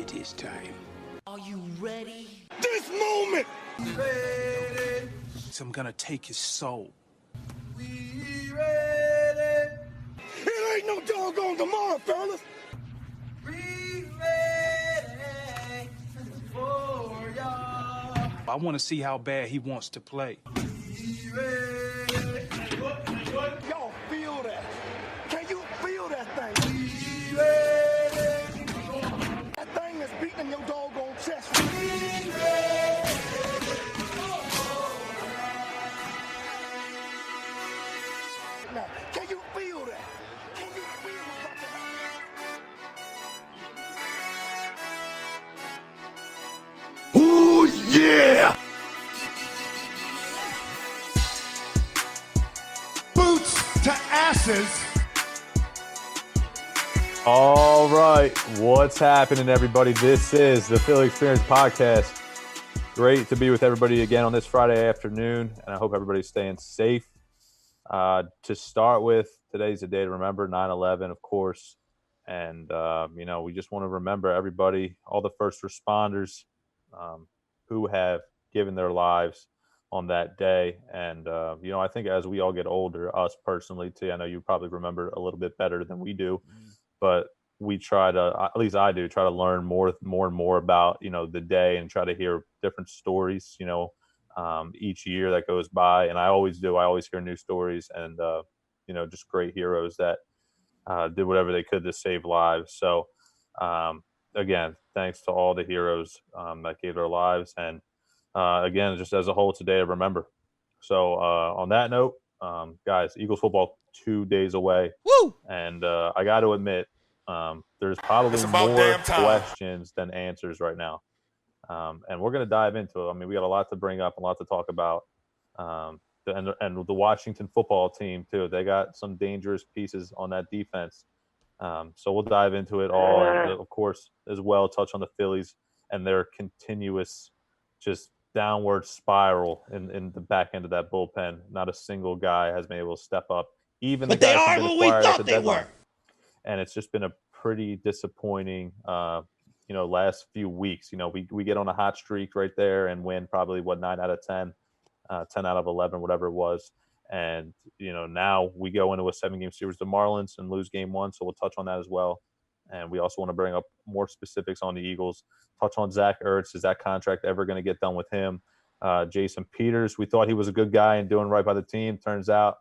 It is time. Are you ready? This moment! Ready. So I'm gonna take his soul. We ready. It ain't no doggone tomorrow, fellas! We ready for y'all. I want to see how bad he wants to play. We ready. Y'all feel that? Can you feel that thing? We ready. That thing is beating in your doggone chest. We ready. Now, can you feel that? Can you feel what's about to happen? Oh, yeah! Boots to asses. All right, what's happening, everybody? This is the Philly Experience Podcast. Great to be with everybody again on this Friday afternoon, and I hope everybody's staying safe. To start with, today's the day to remember 9/11, of course, and we just want to remember everybody, all the first responders who have given their lives on that day. And I think as we all get older, us personally too, I know you probably remember a little bit better than we do, but we try to, at least I do, try to learn more and more about the day and try to hear different stories each year that goes by. And I always hear new stories and just great heroes that did whatever they could to save lives. So again, thanks to all the heroes that gave their lives, and again, just as a whole today to remember. So on that note, guys, Eagles football 2 days away. Woo! And I got to admit, there's probably more questions than answers right now. And we're going to dive into it. I mean, we got a lot to bring up, a lot to talk about. And the Washington football team, too. They got some dangerous pieces on that defense. So we'll dive into it all. And, of course, as well, touch on the Phillies and their continuous just downward spiral in the back end of that bullpen. Not a single guy has been able to step up. Even But the they guys are who've been who we acquired at thought the they deadline. were. And it's just been a pretty disappointing, last few weeks. We get on a hot streak right there and win probably 9 out of 10, 10 out of 11, whatever it was. And, now we go into a 7-game series with the Marlins and lose game 1. So we'll touch on that as well. And we also want to bring up more specifics on the Eagles, touch on Zach Ertz. Is that contract ever going to get done with him? Jason Peters, we thought he was a good guy and doing right by the team. Turns out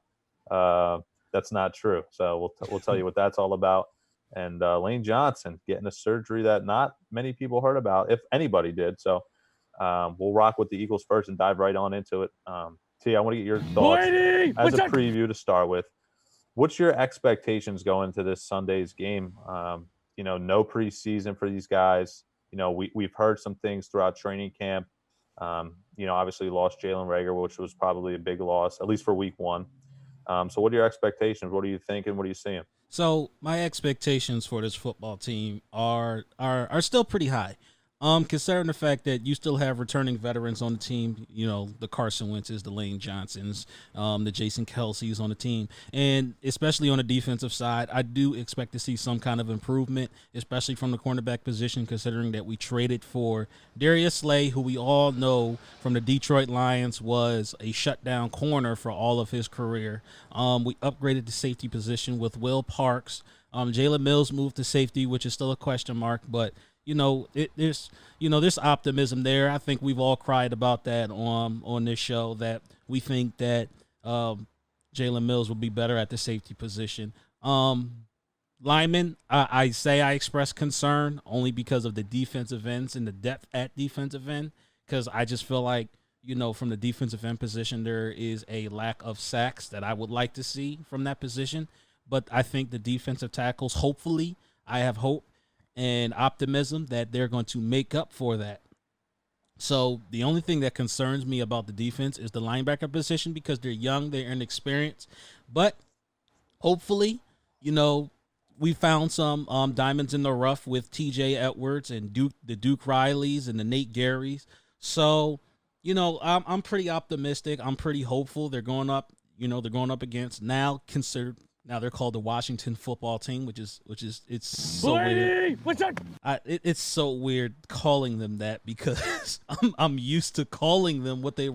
that's not true. So we'll tell you what that's all about. And Lane Johnson getting a surgery that not many people heard about, if anybody did. So we'll rock with the Eagles first and dive right on into it. T, I want to get your thoughts as a preview to start with. What's your expectations going into this Sunday's game? No preseason for these guys. We've heard some things throughout training camp. Obviously lost Jalen Reagor, which was probably a big loss, at least for week 1. So what are your expectations? What are you thinking? What are you seeing? So my expectations for this football team are still pretty high. Considering the fact that you still have returning veterans on the team, the Carson Wentz's, the Lane Johnsons, the Jason Kelsey's on the team, and especially on the defensive side, I do expect to see some kind of improvement, especially from the cornerback position, considering that we traded for Darius Slay, who we all know from the Detroit Lions was a shutdown corner for all of his career. We upgraded the safety position with Will Parks. Jalen Mills moved to safety, which is still a question mark, but there's optimism there. I think we've all cried about that on this show, that we think that Jalen Mills will be better at the safety position. Linemen, I express concern only because of the defensive ends and the depth at defensive end, because I just feel like, from the defensive end position, there is a lack of sacks that I would like to see from that position. But I think the defensive tackles, hopefully, I have hope and optimism that they're going to make up for that. So the only thing that concerns me about the defense is the linebacker position, because they're young, they're inexperienced. But hopefully, we found some diamonds in the rough with TJ Edwards and the Duke Rileys and the Nate Garys. So, I'm pretty optimistic. I'm pretty hopeful. They're going up against now Now they're called the Washington Football Team, which is it's so weird. It's so weird calling them that because I'm used to calling them what they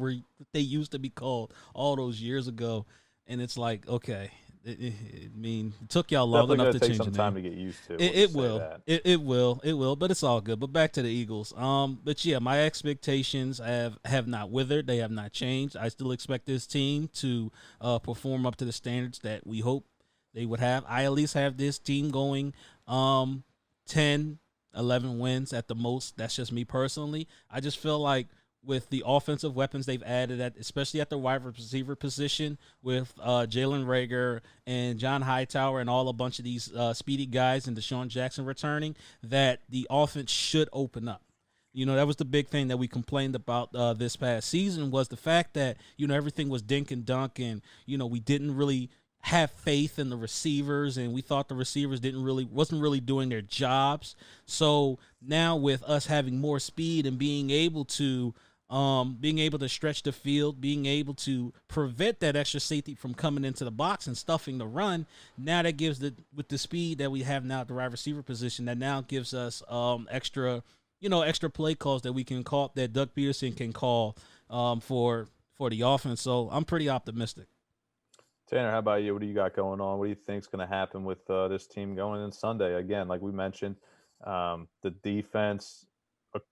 used to be called all those years ago, and it's like, okay, I mean, it took y'all long Definitely enough gonna to take change some the time name. to get used to. It will. It will, but it's all good. But back to the Eagles. But yeah, my expectations have not withered. They have not changed. I still expect this team to perform up to the standards that we hope they would have. I at least have this team going 10, 11 wins at the most. That's just me personally. I just feel like with the offensive weapons they've added, especially at the wide receiver position with Jalen Reagor and John Hightower and a bunch of these speedy guys and Deshaun Jackson returning, that the offense should open up. You know, that was the big thing that we complained about this past season was the fact that, you know, everything was dink and dunk and, you know, we didn't really have faith in the receivers and we thought the receivers wasn't really doing their jobs. So now with us having more speed and being able to stretch the field, being able to prevent that extra safety from coming into the box and stuffing the run. Now that gives with the speed that we have now at the wide receiver position, that now gives us extra play calls that we can call, that Doug Peterson can call for the offense. So I'm pretty optimistic. Tanner, how about you? What do you got going on? What do you think is going to happen with this team going in Sunday? Again, like we mentioned, the defense,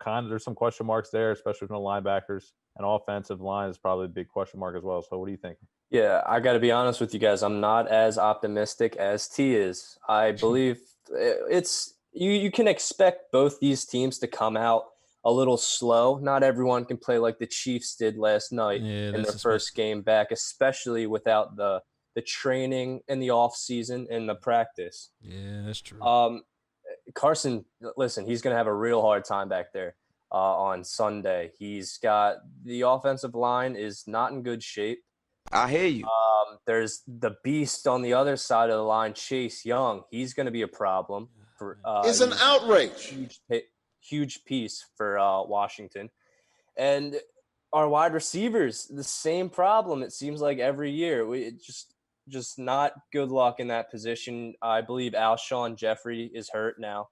there's some question marks there, especially from the linebackers. And offensive line is probably a big question mark as well. So what do you think? Yeah, I got to be honest with you guys. I'm not as optimistic as T is. I believe it's you can expect both these teams to come out a little slow. Not everyone can play like the Chiefs did last night in their first game back, especially without the training in the off season and the practice. Yeah, that's true. Carson, listen, he's going to have a real hard time back there on Sunday. He's got the offensive line is not in good shape. I hear you. There's the beast on the other side of the line, Chase Young. He's going to be a problem. It's an outrage. Huge piece for Washington. And our wide receivers, the same problem. It seems like every year. Just not good luck in that position. I believe Alshon Jeffrey is hurt now.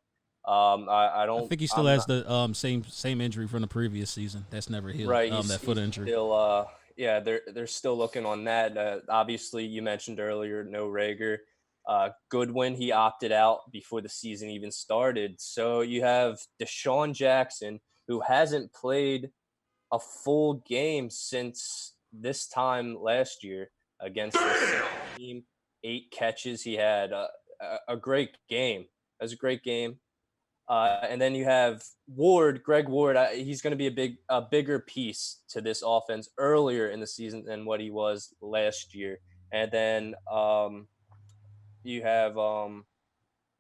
I think he still has the same injury from the previous season. That's never healed. Right, that foot injury. Still, yeah, they're still looking on that. Obviously, you mentioned earlier, no Reagor. Goodwin, he opted out before the season even started. So you have Deshaun Jackson, who hasn't played a full game since this time last year against the team. 8 catches. He had a great game. It was a great game. And then you have Greg Ward. He's going to be a bigger piece to this offense earlier in the season than what he was last year. And then you have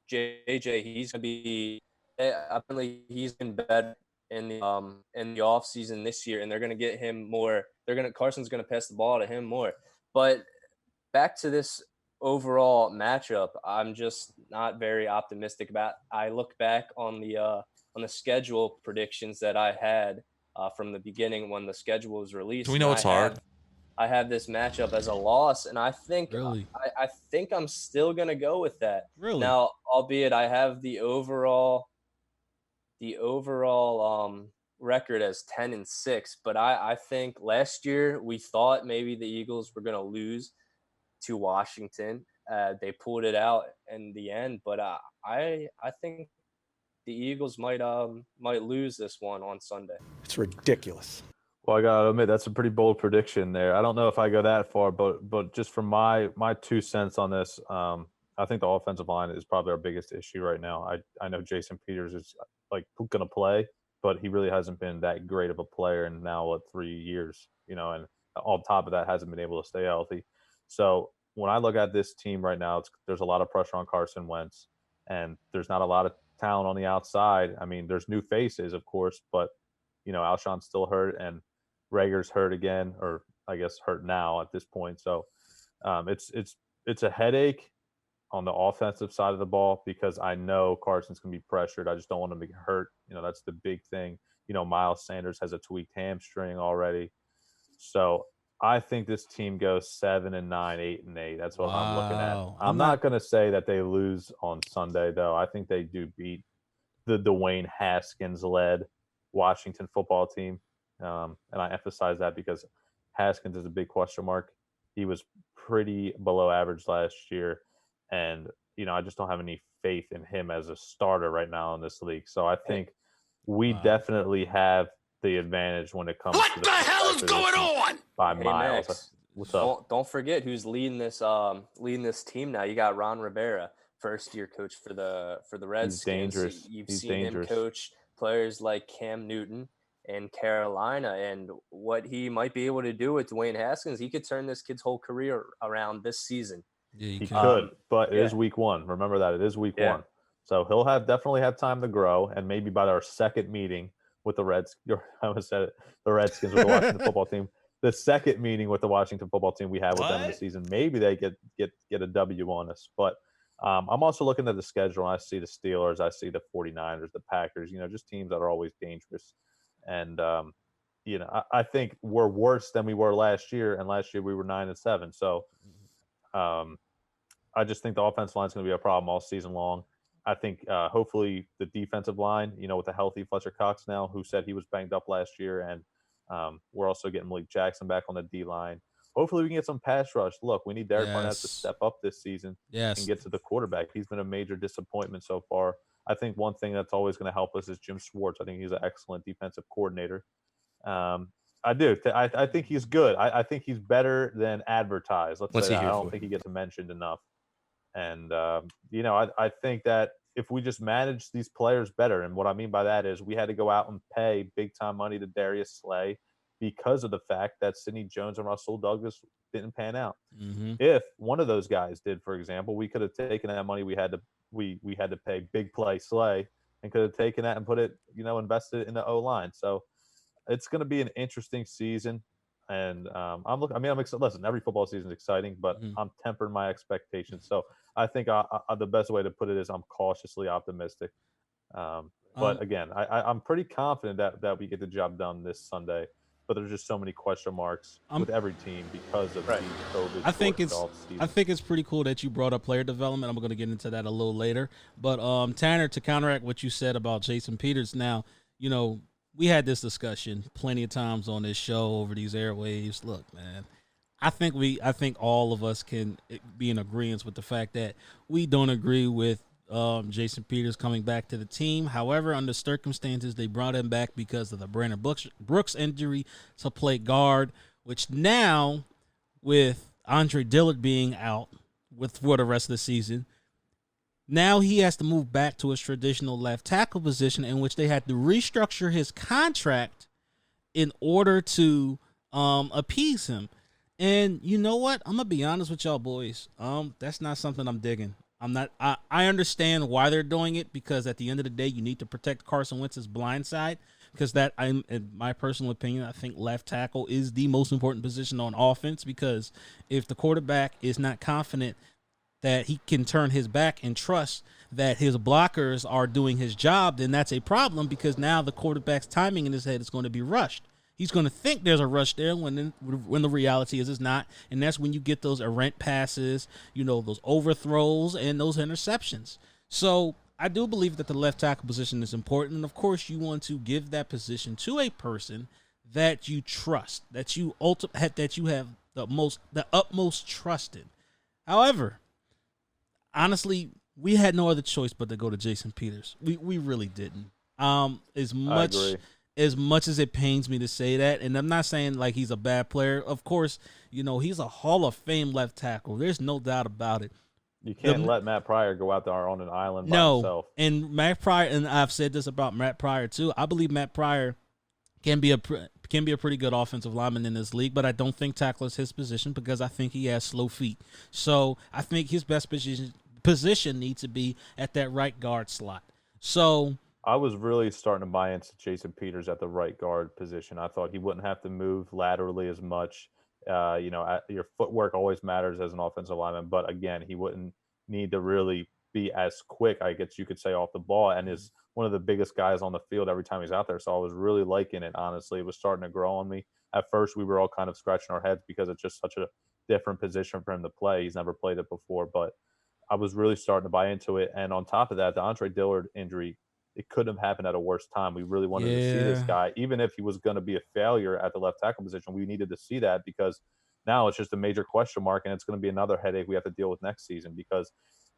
JJ. He's going to be apparently he's been better in the offseason this year, and they're going to get him more. Carson's going to pass the ball to him more. But back to this overall matchup, I'm just not very optimistic about. I look back on the schedule predictions that I had from the beginning when the schedule was released. Do we know it's hard? I have this matchup as a loss, and I think Really? I think I'm still gonna go with that. Really? Now, albeit I have the overall record as 10-6, but I think last year we thought maybe the Eagles were gonna lose to Washington. They pulled it out in the end, but I think the Eagles might lose this one on Sunday. It's ridiculous. Well, I gotta admit that's a pretty bold prediction there. I don't know if I go that far, but just from my 2 cents on this, I think the offensive line is probably our biggest issue right now. I know Jason Peters is like going to play, but he really hasn't been that great of a player in now 3 years, you know, and on top of that hasn't been able to stay healthy. So when I look at this team right now, there's a lot of pressure on Carson Wentz, and there's not a lot of talent on the outside. I mean, there's new faces, of course, but you know, Alshon's still hurt and Reagor's hurt again, or I guess hurt now at this point. So it's a headache on the offensive side of the ball because I know Carson's going to be pressured. I just don't want him to get hurt. You know, that's the big thing. You know, Miles Sanders has a tweaked hamstring already. So I think this team goes 7-9, 8-8. That's what I'm looking at. Wow. I'm not going to say that they lose on Sunday, though. I think they do beat the Dwayne Haskins-led Washington football team, and I emphasize that because Haskins is a big question mark. He was pretty below average last year, and I just don't have any faith in him as a starter right now in this league. So I think we Wow. definitely have the advantage when it comes What to the hell is going on? by Hey, miles. Max, What's up? don't forget who's leading this team now. You got Ron Rivera, first year coach for the Redskins. dangerous. You've He's seen dangerous. him coach players like Cam Newton and Carolina, and what he might be able to do with Dwayne Haskins. He could turn this kid's whole career around this season. Yeah, you He can. could, but it is yeah. week 1. Remember that it is week Yeah. 1, so he'll definitely have time to grow. And maybe by our second meeting with the I almost said it, the Redskins with the Washington football team. The second meeting with the Washington football team we have with them in the season, maybe they get a W on us. But I'm also looking at the schedule, and I see the Steelers, I see the 49ers, the Packers. Just teams that are always dangerous. And I think we're worse than we were last year, and last year we were 9-7. So. I just think the offensive line is going to be a problem all season long. I think hopefully the defensive line, with a healthy Fletcher Cox now, who said he was banged up last year, and we're also getting Malik Jackson back on the D line. Hopefully we can get some pass rush. Look, we need Derek Barnett to step up this season and get to the quarterback. He's been a major disappointment so far. I think one thing that's always going to help us is Jim Schwartz. I think he's an excellent defensive coordinator. I do. I think he's good. I think he's better than advertised. Let's say that. I don't think he gets mentioned enough. And, I think that if we just manage these players better, and what I mean by that is we had to go out and pay big-time money to Darius Slay because of the fact that Sidney Jones and Russell Douglas didn't pan out. Mm-hmm. If one of those guys did, for example, we could have taken that money we had to pay big play Slay and could have taken that and put it, invested it in the O-line. So it's going to be an interesting season. And I'm excited. Listen, every football season is exciting, but I'm tempering my expectations. So I think the best way to put it is I'm cautiously optimistic. But again, I'm pretty confident that we get the job done this Sunday. But there's just so many question marks with every team because of the COVID. I think it's pretty cool that you brought up player development. I'm going to get into that a little later. But Tanner, to counteract what you said about Jason Peters, now we had this discussion plenty of times on this show over these airwaves. Look, man, I think all of us can be in agreement with the fact that we don't agree with Jason Peters coming back to the team. However, under circumstances, they brought him back because of the Brandon Brooks injury to play guard, which now, with Andre Dillard being out for the rest of the season, now he has to move back to his traditional left tackle position, in which they had to restructure his contract in order to appease him. And you know what? I'm gonna be honest with y'all boys. That's not something I'm digging. I understand why they're doing it, because at the end of the day, you need to protect Carson Wentz's blind side. Because in my personal opinion, I think left tackle is the most important position on offense, because if the quarterback is not confident that he can turn his back and trust that his blockers are doing his job, then that's a problem, because now the quarterback's timing in his head is going to be rushed. He's going to think there's a rush there when the reality is it's not, and that's when you get those errant passes, those overthrows and those interceptions. So I do believe that the left tackle position is important, and of course you want to give that position to a person that you trust, that you have the utmost trust in. However, honestly, we had no other choice but to go to Jason Peters. We really didn't. As much as it pains me to say that, and I'm not saying like he's a bad player. Of course, he's a Hall of Fame left tackle. There's no doubt about it. You can't let Matt Pryor go out there on an island by himself. And Matt Pryor, and I've said this about Matt Pryor too. I believe Matt Pryor can be a pretty good offensive lineman in this league, but I don't think tackle is his position, because I think he has slow feet. So I think his best position needs to be at that right guard slot. So I was really starting to buy into Jason Peters at the right guard position. I thought he wouldn't have to move laterally as much. Your footwork always matters as an offensive lineman, but again, he wouldn't need to really be as quick, I guess you could say, off the ball, and is one of the biggest guys on the field every time he's out there. So I was really liking it, honestly. It was starting to grow on me. At first, we were all kind of scratching our heads because it's just such a different position for him to play. He's never played it before, but I was really starting to buy into it. And on top of that, the Andre Dillard injury, it couldn't have happened at a worse time. We really wanted to see this guy. Even if he was going to be a failure at the left tackle position, we needed to see that, because now it's just a major question mark, and it's going to be another headache we have to deal with next season, because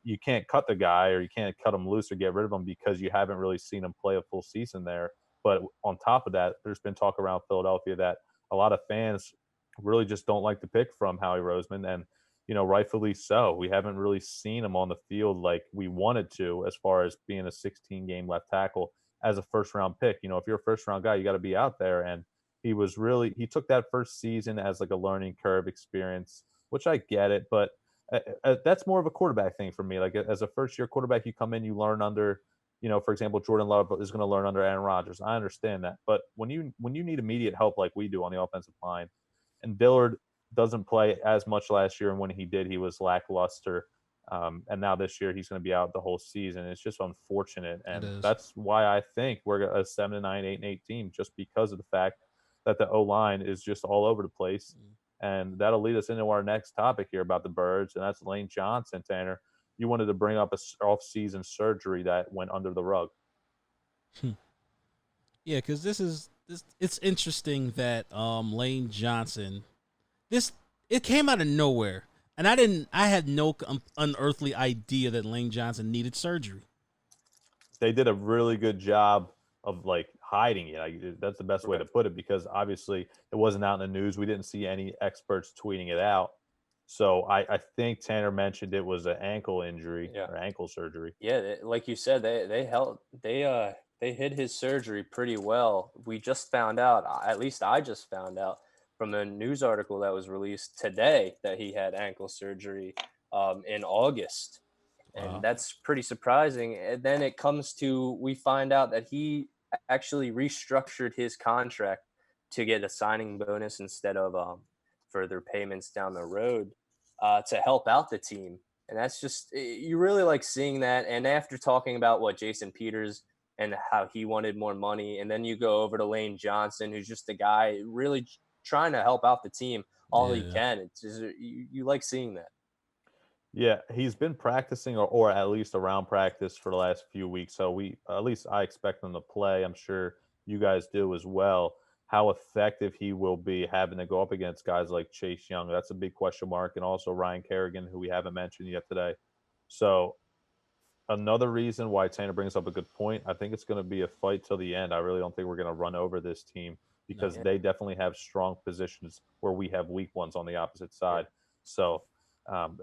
you can't cut the guy, or you can't cut him loose or get rid of him, because you haven't really seen him play a full season there. But on top of that, there's been talk around Philadelphia that a lot of fans really just don't like the pick from Howie Roseman, and rightfully so. We haven't really seen him on the field like we wanted to, as far as being a 16-game left tackle as a first-round pick. If you're a first-round guy, you got to be out there, and he took that first season as like a learning curve experience, which I get it, but that's more of a quarterback thing for me. Like, as a first-year quarterback, you come in, you learn under, for example, Jordan Love is going to learn under Aaron Rodgers. I understand that, but when you need immediate help like we do on the offensive line, and Dillard doesn't play as much last year, and when he did, he was lackluster. And now this year, he's going to be out the whole season. It's just unfortunate, and that's why I think we're a 7-9, 8-8 team, just because of the fact that the O-line is just all over the place. And that'll lead us into our next topic here about the Birds, and that's Lane Johnson. Tanner, you wanted to bring up a off-season surgery that went under the rug. Yeah, because it's interesting that Lane Johnson, it came out of nowhere, and I had no unearthly idea that Lane Johnson needed surgery. They did a really good job of like hiding it. That's the best way to put it, because obviously it wasn't out in the news. We didn't see any experts tweeting it out. So I think Tanner mentioned it was an ankle injury or ankle surgery. Yeah, like you said, they hid his surgery pretty well. We just found out, at least I just found out from a news article that was released today, that he had ankle surgery in August. And that's pretty surprising. And then it comes to, we find out that he actually restructured his contract to get a signing bonus instead of further payments down the road to help out the team. And that's just, you really like seeing that. And after talking about what Jason Peters and how he wanted more money, and then you go over to Lane Johnson, who's just a guy really trying to help out the team all he can. It's just, you like seeing that. Yeah, he's been practicing or at least around practice for the last few weeks. So at least I expect him to play. I'm sure you guys do as well. How effective he will be having to go up against guys like Chase Young, that's a big question mark. And also Ryan Kerrigan, who we haven't mentioned yet today. So another reason why Tanner brings up a good point, I think it's going to be a fight till the end. I really don't think we're going to run over this team, because they definitely have strong positions where we have weak ones on the opposite side. So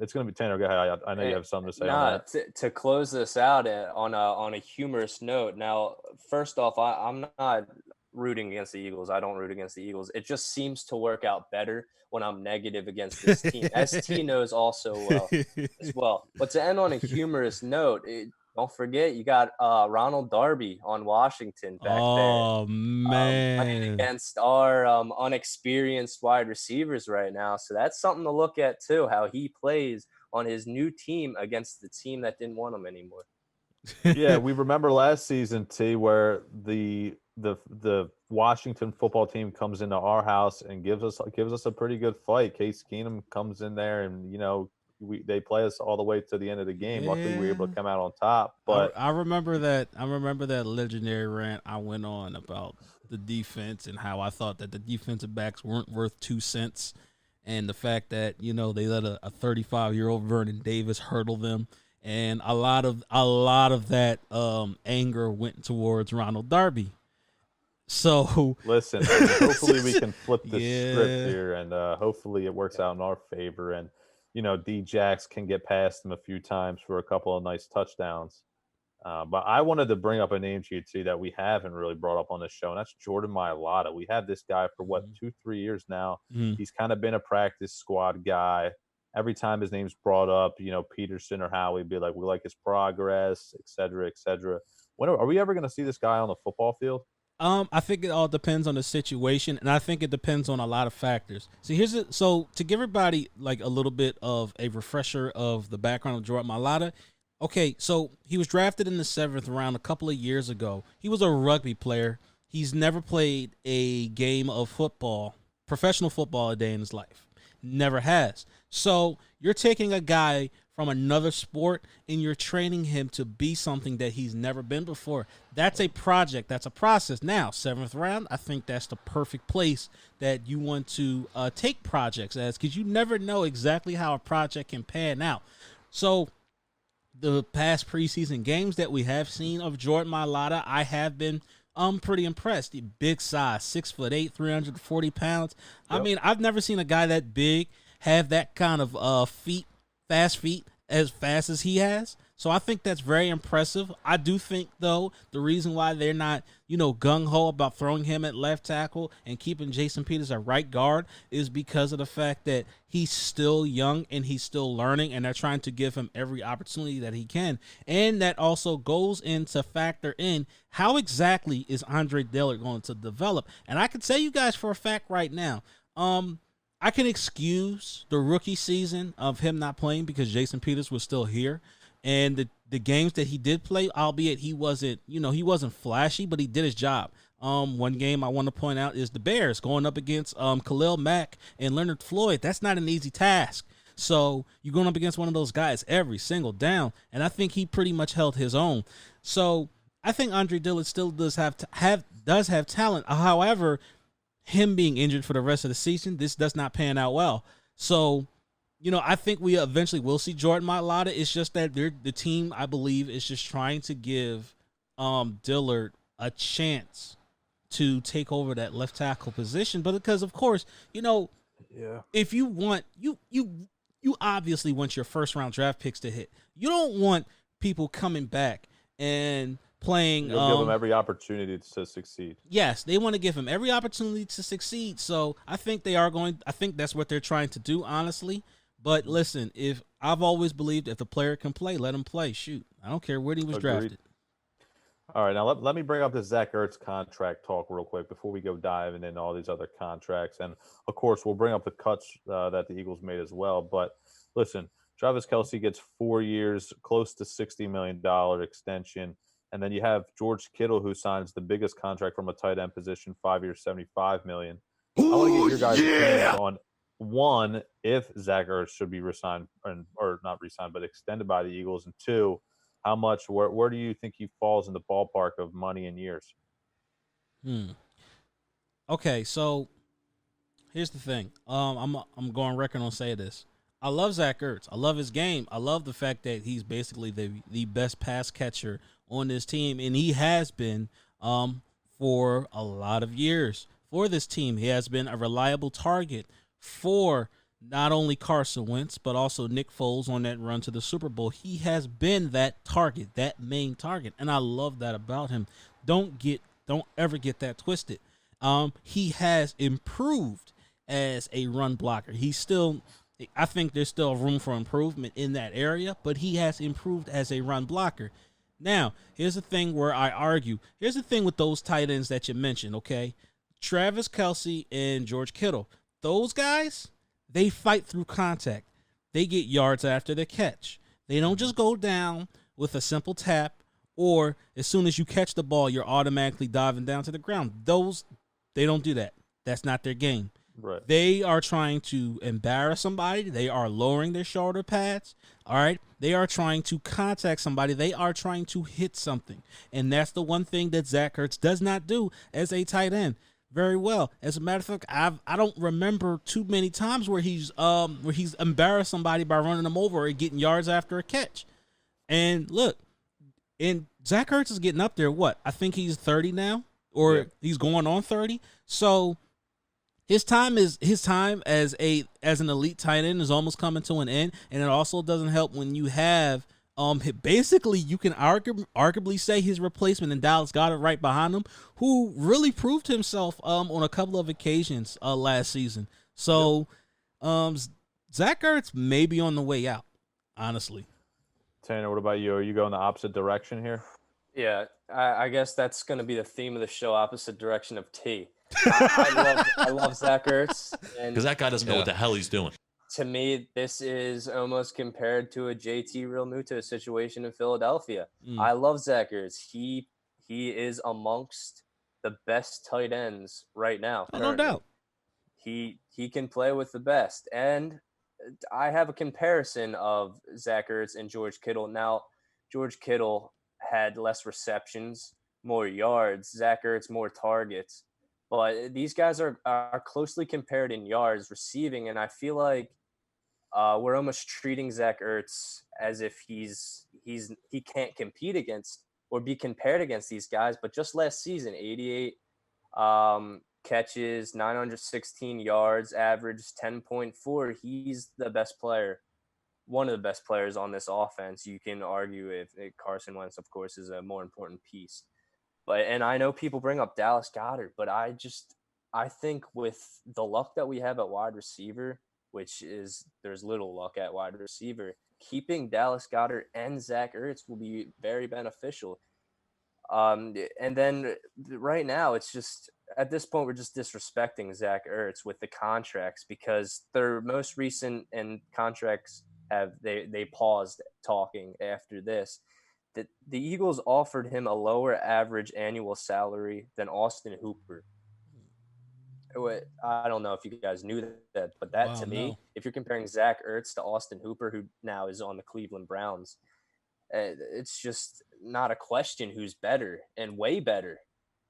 it's going to be Tanner. Go ahead. I know you have something to say on that. To close this out on a humorous note. Now, first off, I'm not rooting against the Eagles. I don't root against the Eagles. It just seems to work out better when I'm negative against this team. ST knows also well as well. But to end on a humorous note, don't forget you got Ronald Darby on Washington back there. Oh man, against our unexperienced wide receivers right now. So that's something to look at too. How he plays on his new team against the team that didn't want him anymore. Yeah, we remember last season, T, where the Washington football team comes into our house and gives us a pretty good fight. Case Keenum comes in there, and they play us all the way to the end of the game. Yeah. Luckily, we were able to come out on top. But I remember that legendary rant I went on about the defense and how I thought that the defensive backs weren't worth 2 cents, and the fact that they let a 35-year-old Vernon Davis hurdle them. And a lot of that anger went towards Ronald Darby. So listen, hopefully we can flip the script here, and hopefully it works out in our favor. And D-Jax can get past him a few times for a couple of nice touchdowns. But I wanted to bring up a name to you, T, that we haven't really brought up on this show, and that's Jordan Mailata. We had this guy for 2-3 years now. He's kind of been a practice squad guy. Every time his name's brought up, Peterson or Howie be like, we like his progress, et cetera, et cetera. Are we ever going to see this guy on the football field? I think it all depends on the situation, and I think it depends on a lot of factors. So to give everybody like a little bit of a refresher of the background of Jordan Mailata, Okay, so he was drafted in the 7th round a couple of years ago. He was a rugby player. He's never played a game of football, professional football, a day in his life. Never has. So you're taking a guy from another sport and you're training him to be something that he's never been before. That's a project. That's a process. Now, 7th round, I think that's the perfect place that you want to take projects as, because you never know exactly how a project can pan out. So the past preseason games that we have seen of Jordan Mailata, I have been pretty impressed. The big size, 6'8", 340 pounds. I mean, I've never seen a guy that big have that kind of fast feet as fast as he has. So I think that's very impressive. I do think, though, the reason why they're not, gung-ho about throwing him at left tackle and keeping Jason Peters at right guard is because of the fact that he's still young and he's still learning, and they're trying to give him every opportunity that he can. And that also goes into factor in how exactly is Andre Dillard going to develop. And I can tell you guys for a fact right now, I can excuse the rookie season of him not playing because Jason Peters was still here. And the games that he did play, albeit he wasn't flashy, but he did his job. One game I want to point out is the Bears going up against Khalil Mack and Leonard Floyd. That's not an easy task. So you're going up against one of those guys every single down, and I think he pretty much held his own. So I think Andre Dillard still does have talent. However, him being injured for the rest of the season, this does not pan out well. So, I think we eventually will see Jordan Mailata. It's just that the team, I believe, is just trying to give Dillard a chance to take over that left tackle position. But because, of course, if you want, you obviously want your first round draft picks to hit. You don't want people coming back and playing. You'll give them every opportunity to succeed. Yes, they want to give him every opportunity to succeed. So I think I think that's what they're trying to do, honestly. But listen, if I've always believed if the player can play, let him play. Shoot, I don't care where he was drafted. All right, now let me bring up the Zach Ertz contract talk real quick before we go diving into all these other contracts. And, of course, we'll bring up the cuts that the Eagles made as well. But, listen, Travis Kelce gets 4 years, close to $60 million extension. And then you have George Kittle, who signs the biggest contract from a tight end position, 5 years, $75 million. I want to get your guys' opinion on, one, if Zach Ertz should be re-signed, or not re-signed, but extended by the Eagles, and two, how much, where do you think he falls in the ballpark of money and years? Okay, so here's the thing. I'm going record on say this. I love Zach Ertz. I love his game. I love the fact that he's basically the best pass catcher on this team, and he has been for a lot of years for this team. He has been a reliable target for not only Carson Wentz, but also Nick Foles on that run to the Super Bowl. He has been that target, that main target, and I love that about him. Don't ever get that twisted. He has improved as a run blocker. I think there's still room for improvement in that area, but he has improved as a run blocker. Now, here's the thing where I argue. Here's the thing with those tight ends that you mentioned, okay? Travis Kelce and George Kittle. Those guys, they fight through contact. They get yards after the catch. They don't just go down with a simple tap, or as soon as you catch the ball, you're automatically diving down to the ground. They don't do that. That's not their game. Right. They are trying to embarrass somebody. They are lowering their shoulder pads. All right. They are trying to contact somebody. They are trying to hit something. And that's the one thing that Zach Ertz does not do as a tight end very well. As a matter of fact, I don't remember too many times where he's embarrassed somebody by running them over or getting yards after a catch. And look, and Zach Ertz is getting up there. What? I think he's 30 now, or he's going on 30. So his time as an elite tight end is almost coming to an end, and it also doesn't help when you have basically you can arguably say his replacement in Dallas Goedert right behind him, who really proved himself on a couple of occasions last season. So Zach Ertz may be on the way out, honestly. Tanner, what about you? Are you going the opposite direction here? Yeah, I guess that's going to be the theme of the show, opposite direction of T. I love Zach Ertz. Because that guy doesn't know what the hell he's doing. to me, this is almost compared to a JT Realmuto situation in Philadelphia. I love Zach Ertz. He is amongst the best tight ends right now. Oh, no Currently, doubt. he can play with the best. And I have a comparison of Zach Ertz and George Kittle. Now, George Kittle had less receptions, more yards. Zach Ertz more targets. But these guys are closely compared in yards receiving, and I feel like we're almost treating Zach Ertz as if he can't compete against or be compared against these guys. But just last season, 88 catches, 916 yards, average 10.4. He's the best player, one of the best players on this offense. You can argue if Carson Wentz, of course, is a more important piece. But and I know people bring up Dallas Goedert, but I think with the luck that we have at wide receiver, which is there's little luck at wide receiver, keeping Dallas Goedert and Zach Ertz will be very beneficial. And then right now, it's just at this point we're just disrespecting Zach Ertz with the contracts because their most recent and contracts they paused talking after this. That the Eagles offered him a lower average annual salary than Austin Hooper. I don't know if you guys knew that, but that Wow, to no. me, if you're comparing Zach Ertz to Austin Hooper, who now is on the Cleveland Browns, it's just not a question who's better and way better.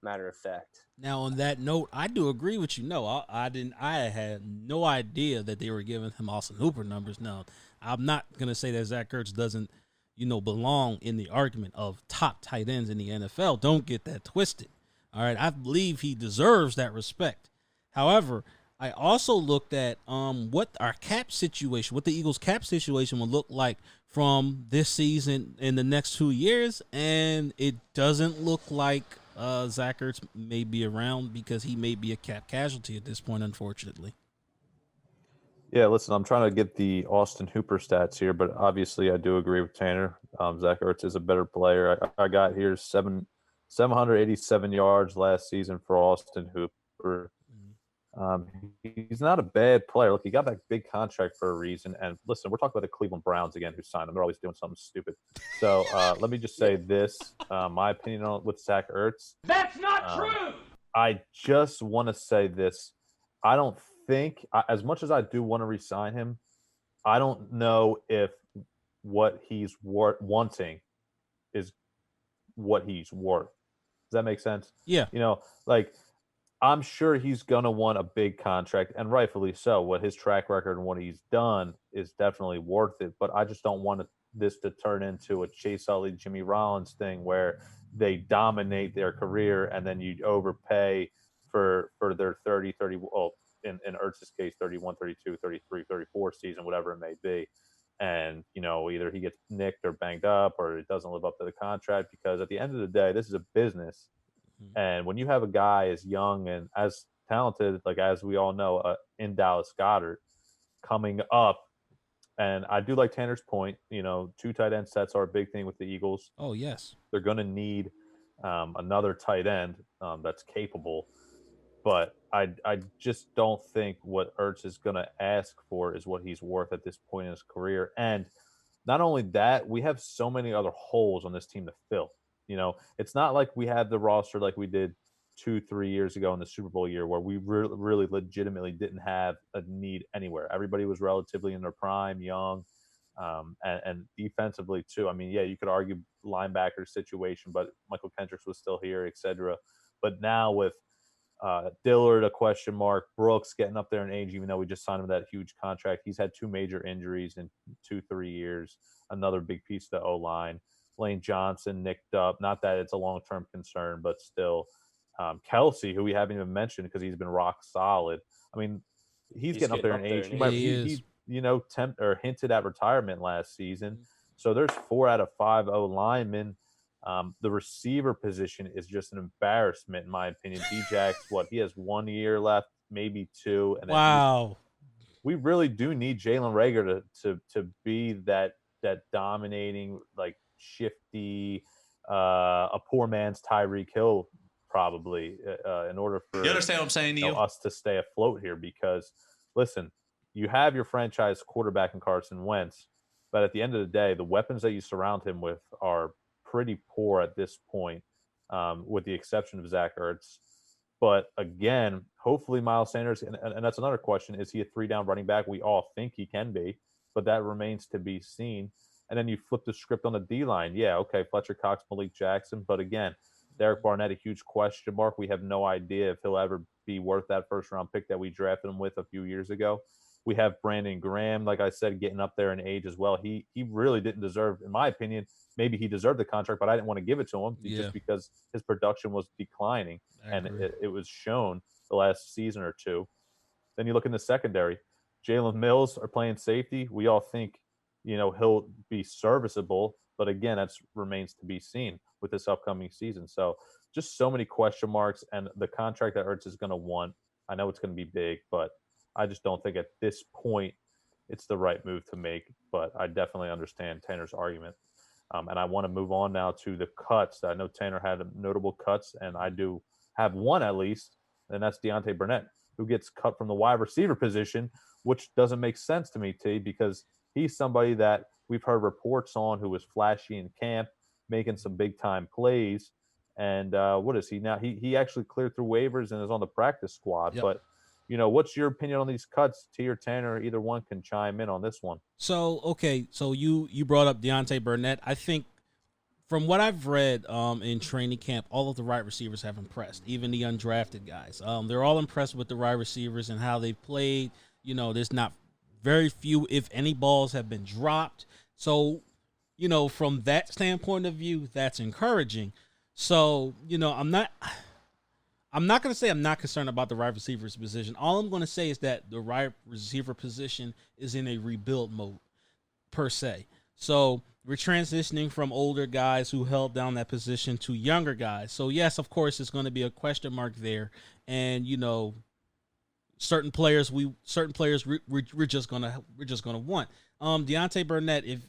Matter of fact, Now, on that note, I do agree with you. No, I didn't. I had no idea that they were giving him Austin Hooper numbers. Now, I'm not gonna say that Zach Ertz doesn't, belong in the argument of top tight ends in the NFL. Don't get that twisted. All right, I believe he deserves that respect. However, I also looked at what our cap situation, what the Eagles' cap situation would look like from this season in the next 2 years, and it doesn't look like Zach Ertz may be around because he may be a cap casualty at this point, unfortunately. Yeah, listen, I'm trying to get the Austin Hooper stats here, but obviously I do agree with Tanner. Zach Ertz is a better player. I got here 787 yards last season for Austin Hooper. Um, he's not a bad player. Look, he got that big contract for a reason. And listen, we're talking about the Cleveland Browns again, who signed him. They're always doing something stupid. So let me just say this: my opinion on with Zach Ertz. That's not true. I just want to say this: I don't think, as much as I do want to re-sign him, I don't know if what he's wanting is what he's worth. Does that make sense? Yeah. Like I'm sure he's going to want a big contract, and rightfully so. What his track record and what he's done is definitely worth it. But I just don't want this to turn into a Chase Utley, Jimmy Rollins thing where they dominate their career and then you overpay for their 30, well, in Ertz's case, 31, 32, 33, 34 season, whatever it may be. And, either he gets nicked or banged up or it doesn't live up to the contract, because at the end of the day, this is a business. And when you have a guy as young and as talented, like as we all know, in Dallas Goedert coming up, and I do like Tanner's point, two tight end sets are a big thing with the Eagles. Oh, yes. They're going to need another tight end that's capable. But I just don't think what Ertz is going to ask for is what he's worth at this point in his career. And not only that, we have so many other holes on this team to fill. It's not like we had the roster like we did 2-3 years ago in the Super Bowl year where we really legitimately didn't have a need anywhere. Everybody was relatively in their prime, young, and defensively too. I mean, yeah, you could argue linebacker situation, but Michael Kendricks was still here, etc. But now with Dillard, a question mark, Brooks getting up there in age, even though we just signed him that huge contract. He's had 2 major injuries in 2-3 years, another big piece of the O-line. Lane Johnson nicked up. Not that it's a long-term concern, but still. Kelsey, who we haven't even mentioned because he's been rock solid. I mean, he's getting up there in age. He hinted at retirement last season. So there's 4 out of 5 O-linemen. The receiver position is just an embarrassment, in my opinion. D-Jax, he has 1 year left, maybe 2. And then wow. We really do need Jalen Reagor to be that dominating, like shifty, a poor man's Tyreek Hill, probably, in order for you understand what I'm saying to you? Us to stay afloat here. Because listen, you have your franchise quarterback in Carson Wentz, but at the end of the day, the weapons that you surround him with are pretty poor at this point, with the exception of Zach Ertz. But again, hopefully Miles Sanders, and that's another question, is he a 3-down running back? We all think he can be, but that remains to be seen. And then you flip the script on the D-line. Yeah, okay, Fletcher Cox, Malik Jackson. But again, Derek Barnett, a huge question mark. We have no idea if he'll ever be worth that first-round pick that we drafted him with a few years ago. We have Brandon Graham, like I said, getting up there in age as well. He really didn't deserve, in my opinion, maybe he deserved the contract, but I didn't want to give it to him just because his production was declining, and it was shown the last season or two. Then you look in the secondary. Jalen Mills are playing safety. We all think, he'll be serviceable, but again, that remains to be seen with this upcoming season. So just so many question marks, and the contract that Ertz is going to want, I know it's going to be big, but I just don't think at this point it's the right move to make. But I definitely understand Tanner's argument. And I want to move on now to the cuts. I know Tanner had notable cuts, and I do have one at least, and that's Deontay Burnett, who gets cut from the wide receiver position, which doesn't make sense to me, T, because he's somebody that we've heard reports on who was flashy in camp, making some big-time plays. And what is he now? He actually cleared through waivers and is on the practice squad. Yep. But, what's your opinion on these cuts? T or Tanner, either one can chime in on this one. So, okay, so you brought up Deontay Burnett. I think from what I've read in training camp, all of the wide receivers have impressed, even the undrafted guys. They're all impressed with the wide receivers and how they've played. There's not very few, if any, balls have been dropped. So, from that standpoint of view, that's encouraging. So, I'm not going to say I'm not concerned about the wide receivers position. All I'm going to say is that the wide receiver position is in a rebuild mode, per se. So we're transitioning from older guys who held down that position to younger guys. So yes, of course, it's going to be a question mark there, and certain players we're just gonna want. Deontay Burnett, if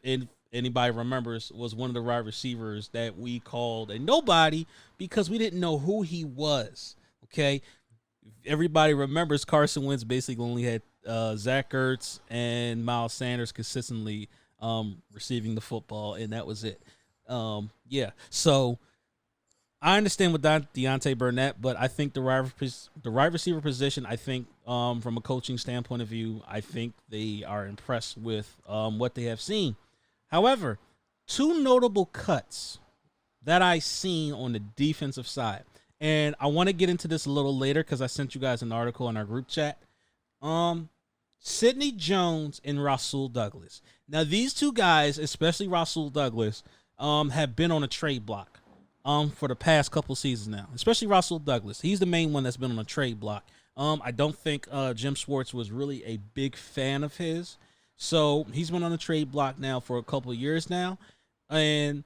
anybody remembers, was one of the wide receivers that we called a nobody because we didn't know who he was. Okay, everybody remembers Carson Wentz basically only had Zach Ertz and Miles Sanders consistently receiving the football, and that was it. So I understand with Deontay Burnett, but I think the wide receiver position, I think from a coaching standpoint of view, I think they are impressed with what they have seen. However, two notable cuts that I seen on the defensive side, and I want to get into this a little later because I sent you guys an article in our group chat. Sidney Jones and Rasul Douglas. Now, these two guys, especially Rasul Douglas, have been on a trade block for the past couple seasons now, especially Rasul Douglas. He's the main one that's been on a trade block. I don't think Jim Schwartz was really a big fan of his. So he's been on a trade block now for a couple of years now. And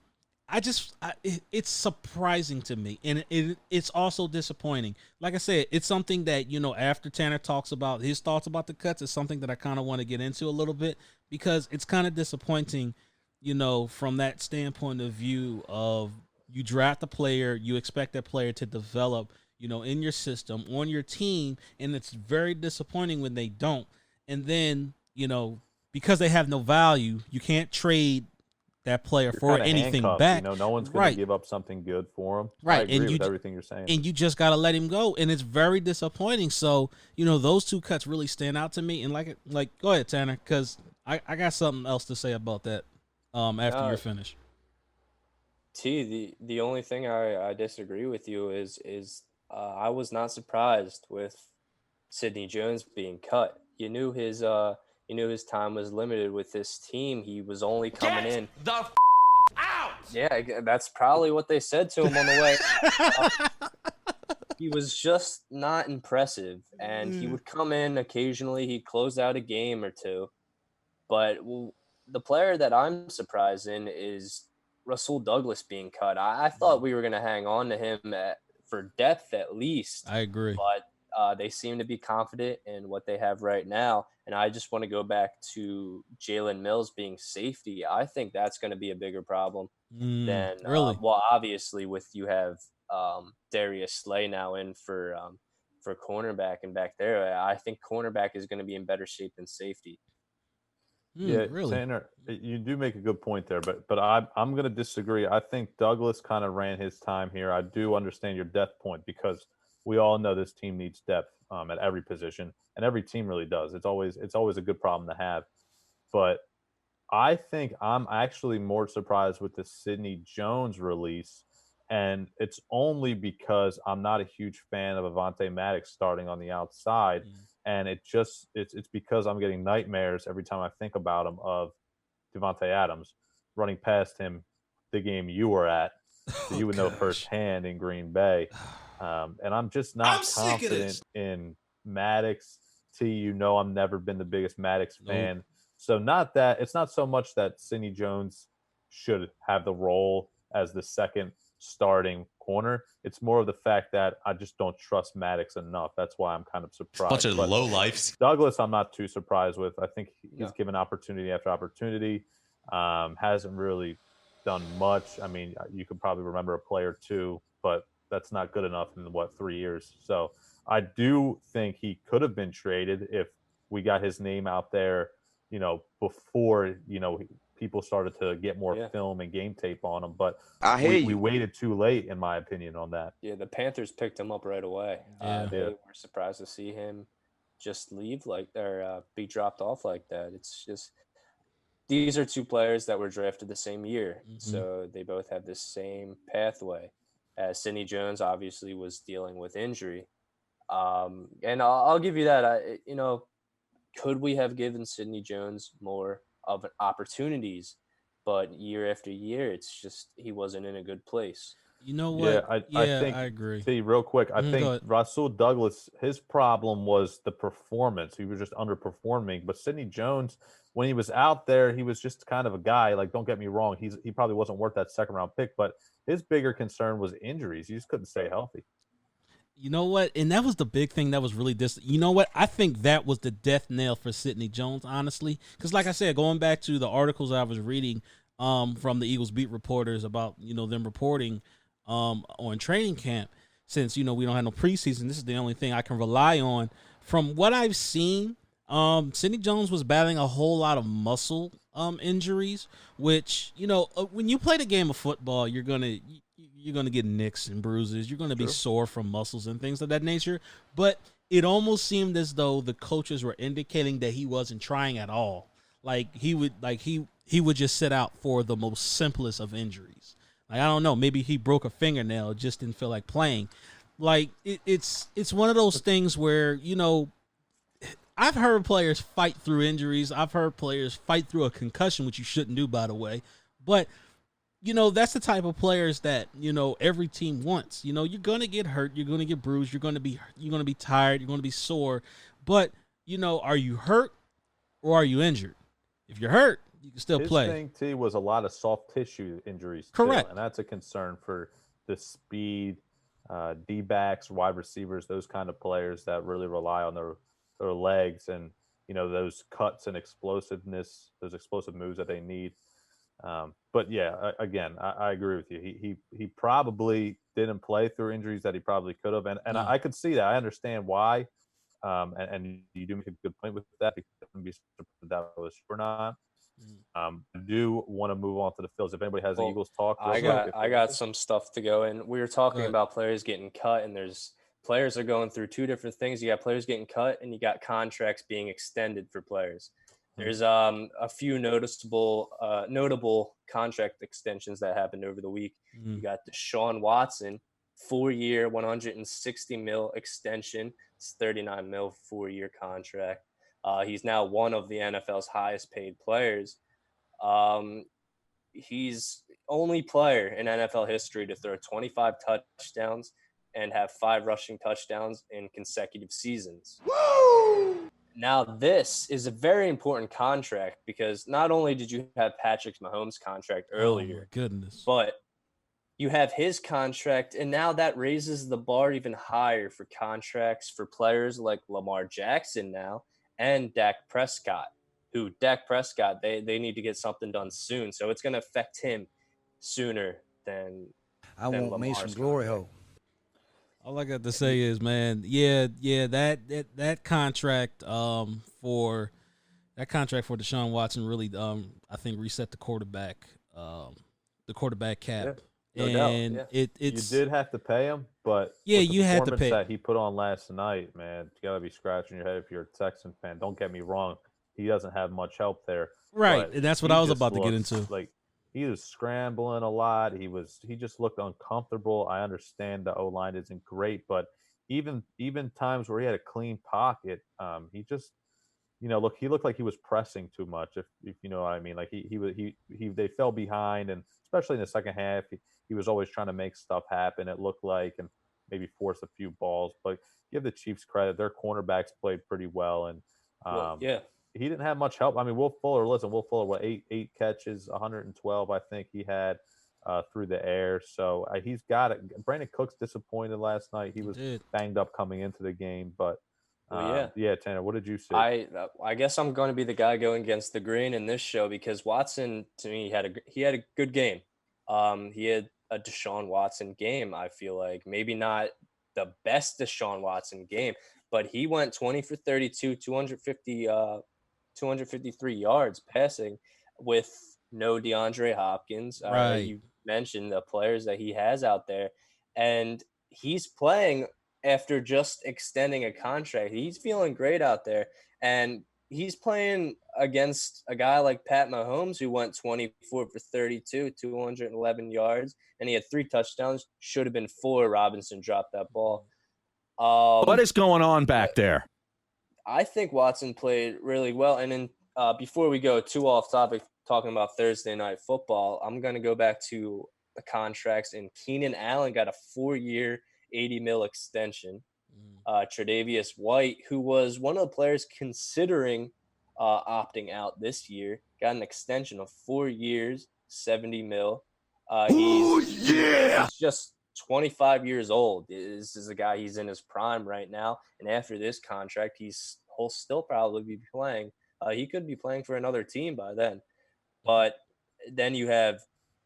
it's surprising to me. And it's also disappointing. Like I said, it's something that, after Tanner talks about his thoughts about the cuts, it's something that I kind of want to get into a little bit because it's kind of disappointing, from that standpoint of view of you draft a player, you expect that player to develop, in your system, on your team, and it's very disappointing when they don't. And then, because they have no value, you can't trade that player for anything back. No one's going to give up something good for him. Right. I agree with everything you're saying. And you just got to let him go. And it's very disappointing. So, those two cuts really stand out to me. And like, go ahead, Tanner, because I got something else to say about that after you're finished. T, the only thing I disagree with you is I was not surprised with Sidney Jones being cut. You knew his time was limited with this team. He was only coming in. The out. Yeah, that's probably what they said to him on the way. He was just not impressive, and he would come in occasionally. He'd close out a game or two. But the player that I'm surprised in is Rasul Douglas being cut. I thought we were going to hang on to him for depth at least. I agree. But they seem to be confident in what they have right now. And I just want to go back to Jalen Mills being safety. I think that's going to be a bigger problem than really. Obviously with you have Darius Slay now in for for cornerback and back there. I think cornerback is going to be in better shape than safety. Yeah, Really? Tanner, you do make a good point there, but I'm going to disagree. I think Douglas kind of ran his time here. I do understand your depth point because we all know this team needs depth at every position, and every team really does. It's always a good problem to have. But I think I'm actually more surprised with the Sidney Jones release, and it's only because I'm not a huge fan of Avante Maddox starting on the outside, and it's because I'm getting nightmares every time I think about him of Devontae Adams running past him the game you were at, so you would know firsthand in Green Bay. And I'm just not confident in Maddox. I've never been the biggest Maddox fan. So not that it's not so much that Sidney Jones should have the role as the second starting corner. It's more of the fact that I just don't trust Maddox enough. That's why I'm kind of surprised. Bunch of low lifes. Douglas, I'm not too surprised with. I think he's No. given opportunity after opportunity. Hasn't really done much. I mean, you could probably remember a play or two, but that's not good enough in 3 years. So I do think he could have been traded if we got his name out there, before, people started to get more film and game tape on him. But we waited too late, in my opinion, on that. Yeah, the Panthers picked him up right away. Yeah. They were surprised to see him just leave be dropped off like that. It's just these are two players that were drafted the same year, so they both have the same pathway. Sidney Jones obviously was dealing with injury, and I'll give you that. Could we have given Sidney Jones more of opportunities? But year after year, it's just he wasn't in a good place. You know what? I think, I agree. See, real quick, I Go think ahead. Rasul Douglas, his problem was the performance. He was just underperforming. But Sidney Jones, when he was out there, he was just kind of a guy. Like, don't get me wrong, he probably wasn't worth that second round pick. But his bigger concern was injuries. He just couldn't stay healthy. You know what? And that was the big thing that was really You know what? I think that was the death nail for Sidney Jones, honestly. Because like I said, going back to the articles I was reading from the Eagles beat reporters about, them reporting on training camp, since, we don't have no preseason, this is the only thing I can rely on. From what I've seen, Sidney Jones was battling a whole lot of muscle injuries, which, when you play the game of football, you're going to get nicks and bruises. You're going to be sore from muscles and things of that nature. But it almost seemed as though the coaches were indicating that he wasn't trying at all. He would just sit out for the most simplest of injuries. I don't know, maybe he broke a fingernail, just didn't feel like playing. It's one of those things where, I've heard players fight through injuries. I've heard players fight through a concussion, which you shouldn't do, by the way. But that's the type of players that, every team wants. You're going to get hurt. You're going to get bruised. You're going to be tired. You're going to be sore. But, are you hurt or are you injured? If you're hurt, you can still play. His thing, T, was a lot of soft tissue injuries. Correct. Too, and that's a concern for the speed, D-backs, wide receivers, those kind of players that really rely on their legs and, those cuts and explosiveness, those explosive moves that they need. But yeah, again, I agree with you. He probably didn't play through injuries that he probably could have, and No. I could see that. I understand why, and you do make a good point with that because I wouldn't be surprised if that was or not. I do want to move on to the Phillies. If anybody has the Eagles talk, I got some stuff to go in. We were talking about players getting cut, and players are going through two different things. You got players getting cut, and you got contracts being extended for players. There's a few notable contract extensions that happened over the week. You got Deshaun Watson, 4-year, $160 million extension. It's $39 million 4-year contract. He's now one of the NFL's highest paid players. He's only player in NFL history to throw 25 touchdowns and have 5 rushing touchdowns in consecutive seasons. Woo! Now, this is a very important contract because not only did you have Patrick Mahomes' contract earlier, Oh my goodness, but you have his contract, and now that raises the bar even higher for contracts for players like Lamar Jackson now and Dak Prescott, they need to get something done soon. So it's going to affect him sooner than I want me some glory hole. All I got to say is, man, yeah, that contract for Deshaun Watson really I think reset the quarterback cap. Yeah, no doubt. And Yeah. it's You did have to pay him, but yeah, with the you had to performance pay. that he put on last night, man, you gotta be scratching your head if you're a Texan fan. Don't get me wrong, he doesn't have much help there, Right. but And that's what he I was just about to get looks into. like he was scrambling a lot. He just looked uncomfortable. I understand the O line isn't great, but even times where he had a clean pocket, he just look, he looked like he was pressing too much. If you know what I mean, like they fell behind, and especially in the second half, he was always trying to make stuff happen. It looked like, and maybe force a few balls. But give the Chiefs credit; their cornerbacks played pretty well, and Well, um, yeah. he didn't have much help. I mean, Will Fuller. Listen, Will Fuller, what eight catches, 112, I think he had through the air. So he's got it. Brandon Cooks disappointed last night. He He was did. banged up coming into the game, but. Well, yeah. Yeah, Tanner, what did you see? I guess I'm going to be the guy going against the grain in this show because Watson to me he had a good game. He had a Deshaun Watson game. I feel like maybe not the best Deshaun Watson game, but he went 20 for 32, 253 yards passing with no DeAndre Hopkins. Right. You mentioned the players that he has out there, and he's playing after just extending a contract. He's feeling great out there, and he's playing against a guy like Pat Mahomes who went 24 for 32, 211 yards, and he had 3 touchdowns. Should have been 4. Robinson dropped that ball. What is going on back there? I think Watson played really well. And then before we go too off topic, talking about Thursday night football, I'm going to go back to the contracts. And Keenan Allen got a 4-year, $80 million extension. Tre'Davious White, who was one of the players considering opting out this year, got an extension of 4 years, $70 million. He's just 25 years old. This is a guy, he's in his prime right now. And after this contract, he'll still probably be playing. He could be playing for another team by then. But then you have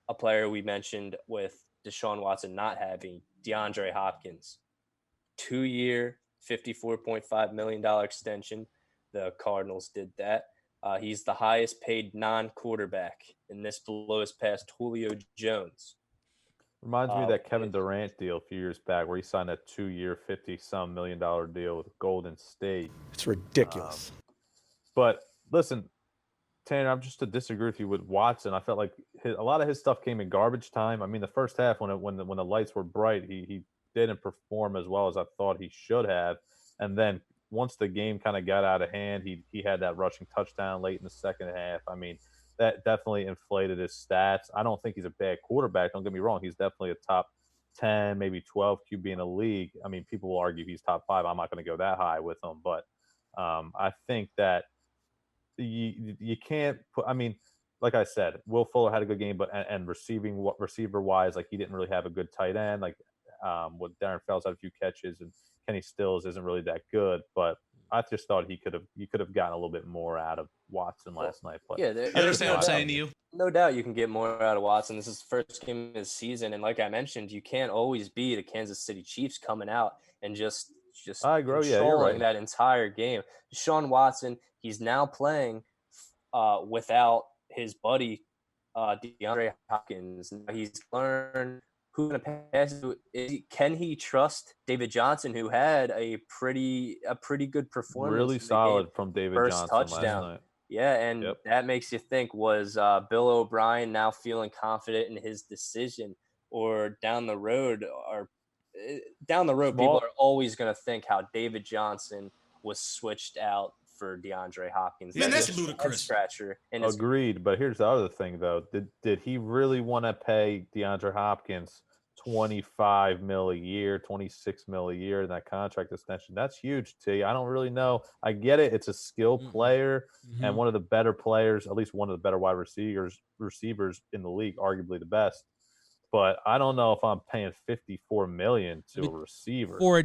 a player we mentioned with Deshaun Watson not having, DeAndre Hopkins. 2-year, $54.5 million extension. The Cardinals did that. He's the highest paid non-quarterback, and this blows past Julio Jones. Reminds me of that Kevin Durant deal a few years back where he signed a 2-year, $50-some million deal with Golden State. It's ridiculous. But listen, Tanner, I'm just to disagree with you with Watson. I felt like a lot of his stuff came in garbage time. I mean, the first half when the lights were bright, he didn't perform as well as I thought he should have. And then once the game kind of got out of hand, he had that rushing touchdown late in the second half. I mean, that definitely inflated his stats. I don't think he's a bad quarterback. Don't get me wrong. He's definitely a top 10, maybe 12 QB in the league. I mean, people will argue he's top 5. I'm not going to go that high with him. But I think that you can't put – I mean, like I said, Will Fuller had a good game, but and receiver-wise, like he didn't really have a good tight end. Like with Darren Fells had a few catches, and Kenny Stills isn't really that good. But I just thought he could have gotten a little bit more out of Watson last night. But Yeah, You understand what I'm saying to you? no doubt you can get more out of Watson. This is the first game of the season, and like I mentioned, you can't always be the Kansas City Chiefs coming out and just I agree. Yeah, you're controlling right. that entire game. Deshaun Watson, he's now playing without his buddy DeAndre Hopkins. He's learned who going to pass to. Can he trust David Johnson, who had a pretty good performance? Really solid from David First Johnson touchdown. last night. Yeah, and that makes you think, was Bill O'Brien now feeling confident in his decision, or down the road people are always going to think how David Johnson was switched out for DeAndre Hopkins. Man, that's just a ludicrous. head-scratcher. And Agreed. But here's the other thing, though. Did he really want to pay DeAndre Hopkins $25 million a year, $26 million a year in that contract extension? That's huge, T. I don't really know. I get it. It's a skill player and one of the better players, at least one of the better wide receivers in the league, arguably the best. but I don't know if I'm paying $54 million to a receiver. For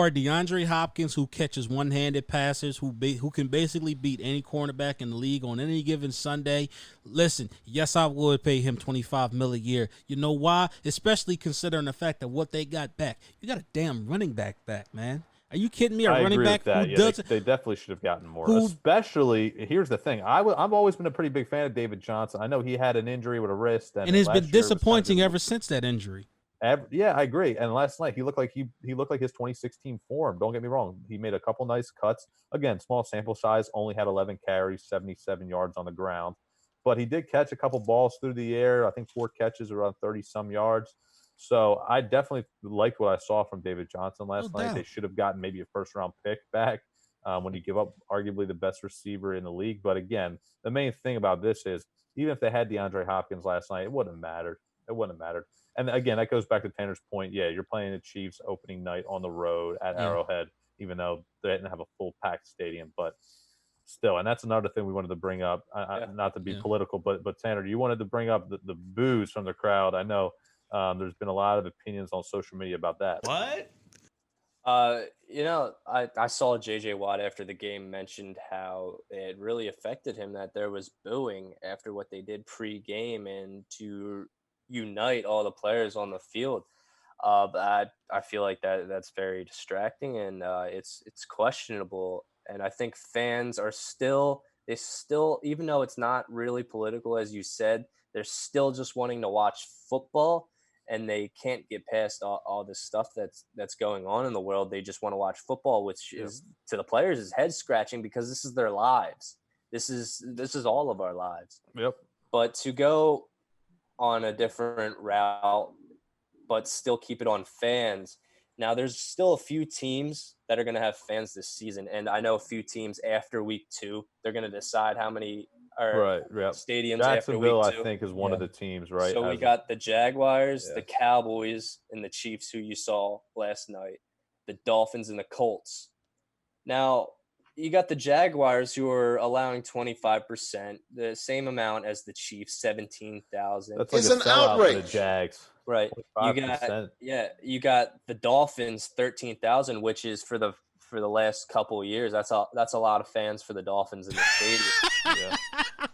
DeAndre Hopkins, who catches one-handed passes, who can basically beat any cornerback in the league on any given Sunday. Listen, yes, I would pay him $25 million a year. You know why? Especially considering the fact that what they got back. You got a damn running back, man. Are you kidding me? A I running agree back with that. who Yeah, doesn't. they definitely should have gotten more. Especially, here's the thing. I've always been a pretty big fan of David Johnson. I know he had an injury with a wrist, And it's been disappointing ever since that injury. Yeah, I agree. And last night he looked like he looked like his 2016 form. Don't get me wrong. He made a couple nice cuts. Again, small sample size, only had 11 carries, 77 yards on the ground. But he did catch a couple balls through the air. I think 4 catches around 30-some yards. So I definitely liked what I saw from David Johnson last night. They should have gotten maybe a first-round pick back when you give up arguably the best receiver in the league. But again, the main thing about this is even if they had DeAndre Hopkins last night, it wouldn't have mattered. It wouldn't have mattered. And again, that goes back to Tanner's point. Yeah, you're playing the Chiefs opening night on the road at Arrowhead, even though they didn't have a full packed stadium. But still, and that's another thing we wanted to bring up. Not to be political, but Tanner, you wanted to bring up the boos from the crowd. I know there's been a lot of opinions on social media about that. What? I saw JJ Watt after the game mentioned how it really affected him that there was booing after what they did pre-game and to unite all the players on the field. But I feel like that's very distracting and it's questionable. And I think fans are still even though it's not really political as you said, they're still just wanting to watch football. And they can't get past all this stuff that's going on in the world. They just want to watch football, which is to the players is head scratching because this is their lives. This is all of our lives. Yep. But to go on a different route, but still keep it on fans. Now, there's still a few teams that are going to have fans this season, and I know a few teams after week 2, they're going to decide how many stadiums after week 2. I think, is one of the teams, right? So we got the Jaguars, the Cowboys, and the Chiefs, who you saw last night, the Dolphins and the Colts. Now, you got the Jaguars who are allowing 25%, the same amount as the Chiefs, 17,000. That's like an outrage for the Jags. Right. 5%. You got the Dolphins 13,000, which is for the last couple of years. That's a lot of fans for the Dolphins in the stadium.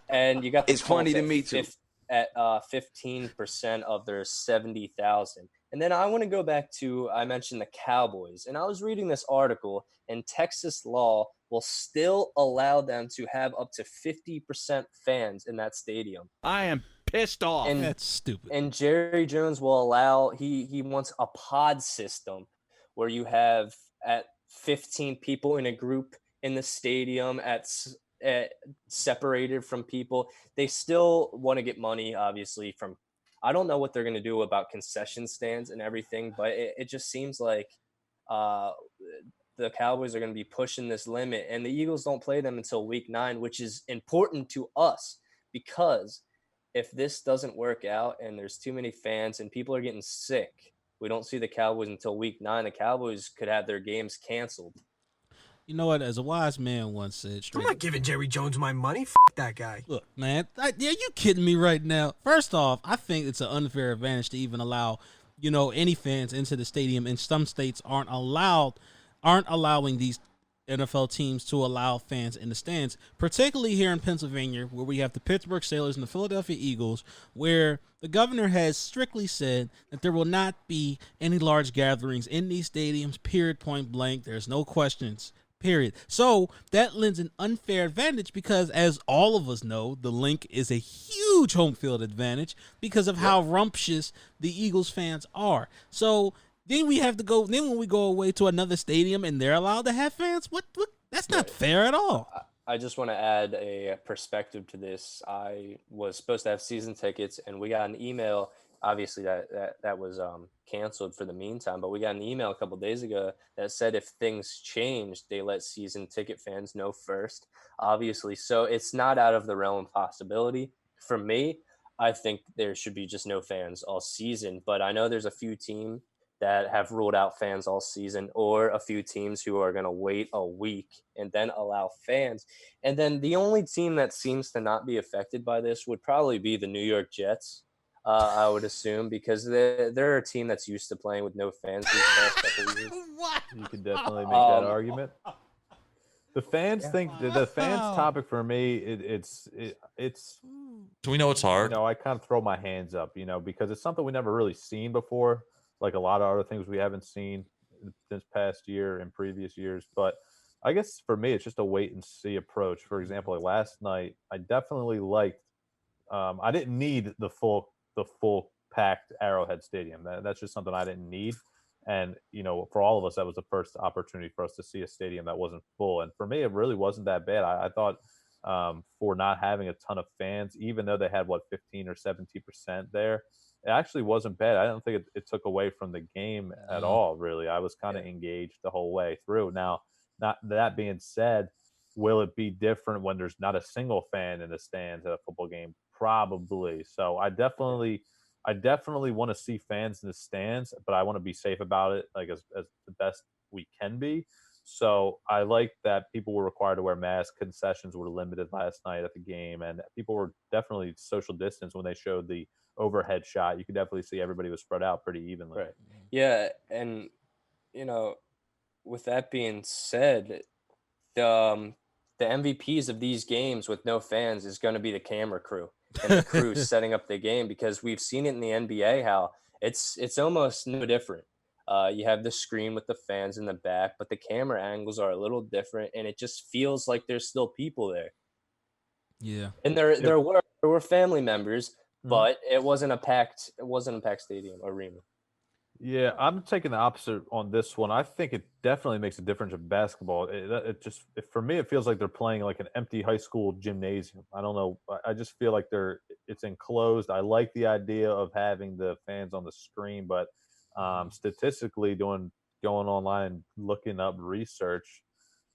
And you got the It's funny to me too. At 15% of their 70,000. And then I want to go back to, I mentioned the Cowboys, and I was reading this article, and Texas law will still allow them to have up to 50% fans in that stadium. I am pissed off. And that's stupid. And Jerry Jones will allow, he wants a pod system where you have at 15 people in a group in the stadium separated from people. They still want to get money, obviously, from, I don't know what they're going to do about concession stands and everything, but it just seems like the Cowboys are going to be pushing this limit, and the Eagles don't play them until week 9, which is important to us because if this doesn't work out and there's too many fans and people are getting sick, we don't see the Cowboys until week 9. The Cowboys could have their games canceled. You know what? As a wise man once said, I'm not giving Jerry Jones my money. That guy. Look, man, you kidding me right now? First off, I think it's an unfair advantage to even allow, any fans into the stadium. And some states aren't allowing these NFL teams to allow fans in the stands, particularly here in Pennsylvania, where we have the Pittsburgh Steelers and the Philadelphia Eagles, where the governor has strictly said that there will not be any large gatherings in these stadiums, period, point blank. There's no questions. Period. So that lends an unfair advantage because, as all of us know, the Link is a huge home field advantage because of how rumptious the Eagles fans are. So then we have to go. Then when we go away to another stadium and they're allowed to have fans, what? That's not fair at all. I just want to add a perspective to this. I was supposed to have season tickets, and we got an email. Obviously, that was canceled for the meantime, but we got an email a couple of days ago that said if things changed, they let season ticket fans know first, obviously. So it's not out of the realm of possibility. For me, I think there should be just no fans all season, but I know there's a few teams that have ruled out fans all season, or a few teams who are going to wait a week and then allow fans. And then the only team that seems to not be affected by this would probably be the New York Jets. I would assume, because they're a team that's used to playing with no fans these past couple of years. What? You could definitely make that Um, argument. The fans think the fans topic for me, it's So we know it's hard. I kind of throw my hands up, because it's something we never really seen before, like a lot of other things we haven't seen this past year and previous years. But I guess for me, it's just a wait and see approach. For example, like last night, I definitely liked. I didn't need the full packed Arrowhead Stadium. That's just something I didn't need. And for all of us, that was the first opportunity for us to see a stadium that wasn't full. And for me, it really wasn't that bad. I thought for not having a ton of fans, even though they had 15 or 17% there, it actually wasn't bad. I don't think it took away from the game at all. Really, I was kind of engaged the whole way through. Now, not that being said, will it be different when there's not a single fan in the stands at a football game? Probably. So I definitely want to see fans in the stands, but I want to be safe about it, like as the best we can be. So I like that people were required to wear masks. Concessions were limited last night at the game, and people were definitely social distance when they showed the overhead shot. You could definitely see everybody was spread out pretty evenly. right. Yeah, and you know, with that being said, the MVPs of these games with no fans is going to be the camera crew and the crew setting up the game, because we've seen it in the NBA how it's almost no different. You have the screen with the fans in the back, but the camera angles are a little different, and it just feels like there's still people there. Yeah. And there were family members, Mhm. but it wasn't a packed stadium arena. Yeah, I'm taking the opposite on this one. I think it definitely makes a difference in basketball. For me, it feels like they're playing like an empty high school gymnasium. I don't know. I just feel like it's enclosed. I like the idea of having the fans on the screen, but statistically, going online and looking up research,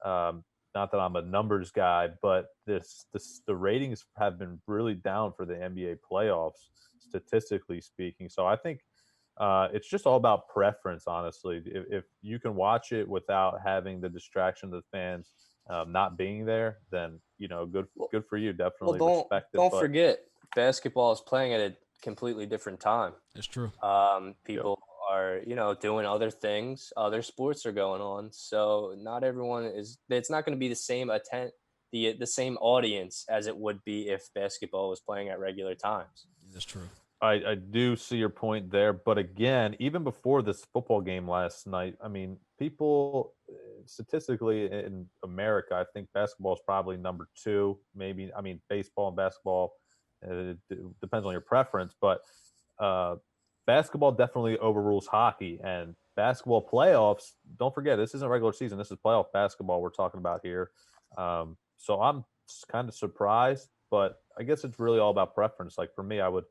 not that I'm a numbers guy, but the ratings have been really down for the NBA playoffs, statistically speaking. So I think it's just all about preference, honestly. If you can watch it without having the distraction of the fans not being there, then good for you. Well, Definitely don't respect it. don't But forget, basketball is playing at a completely different time. That's true. People are, doing other things. Other sports are going on, so not everyone is. It's not going to be the same the same audience as it would be if basketball was playing at regular times. That's true. I do see your point there. But again, even before this football game last night, I mean, people statistically in America, I think basketball is probably number two. Maybe, I mean, baseball and basketball, it depends on your preference, but uh, basketball definitely overrules hockey. And basketball playoffs, don't forget, this isn't regular season. This is playoff basketball we're talking about here. So I'm kind of surprised, but I guess it's really all about preference. Like for me, I would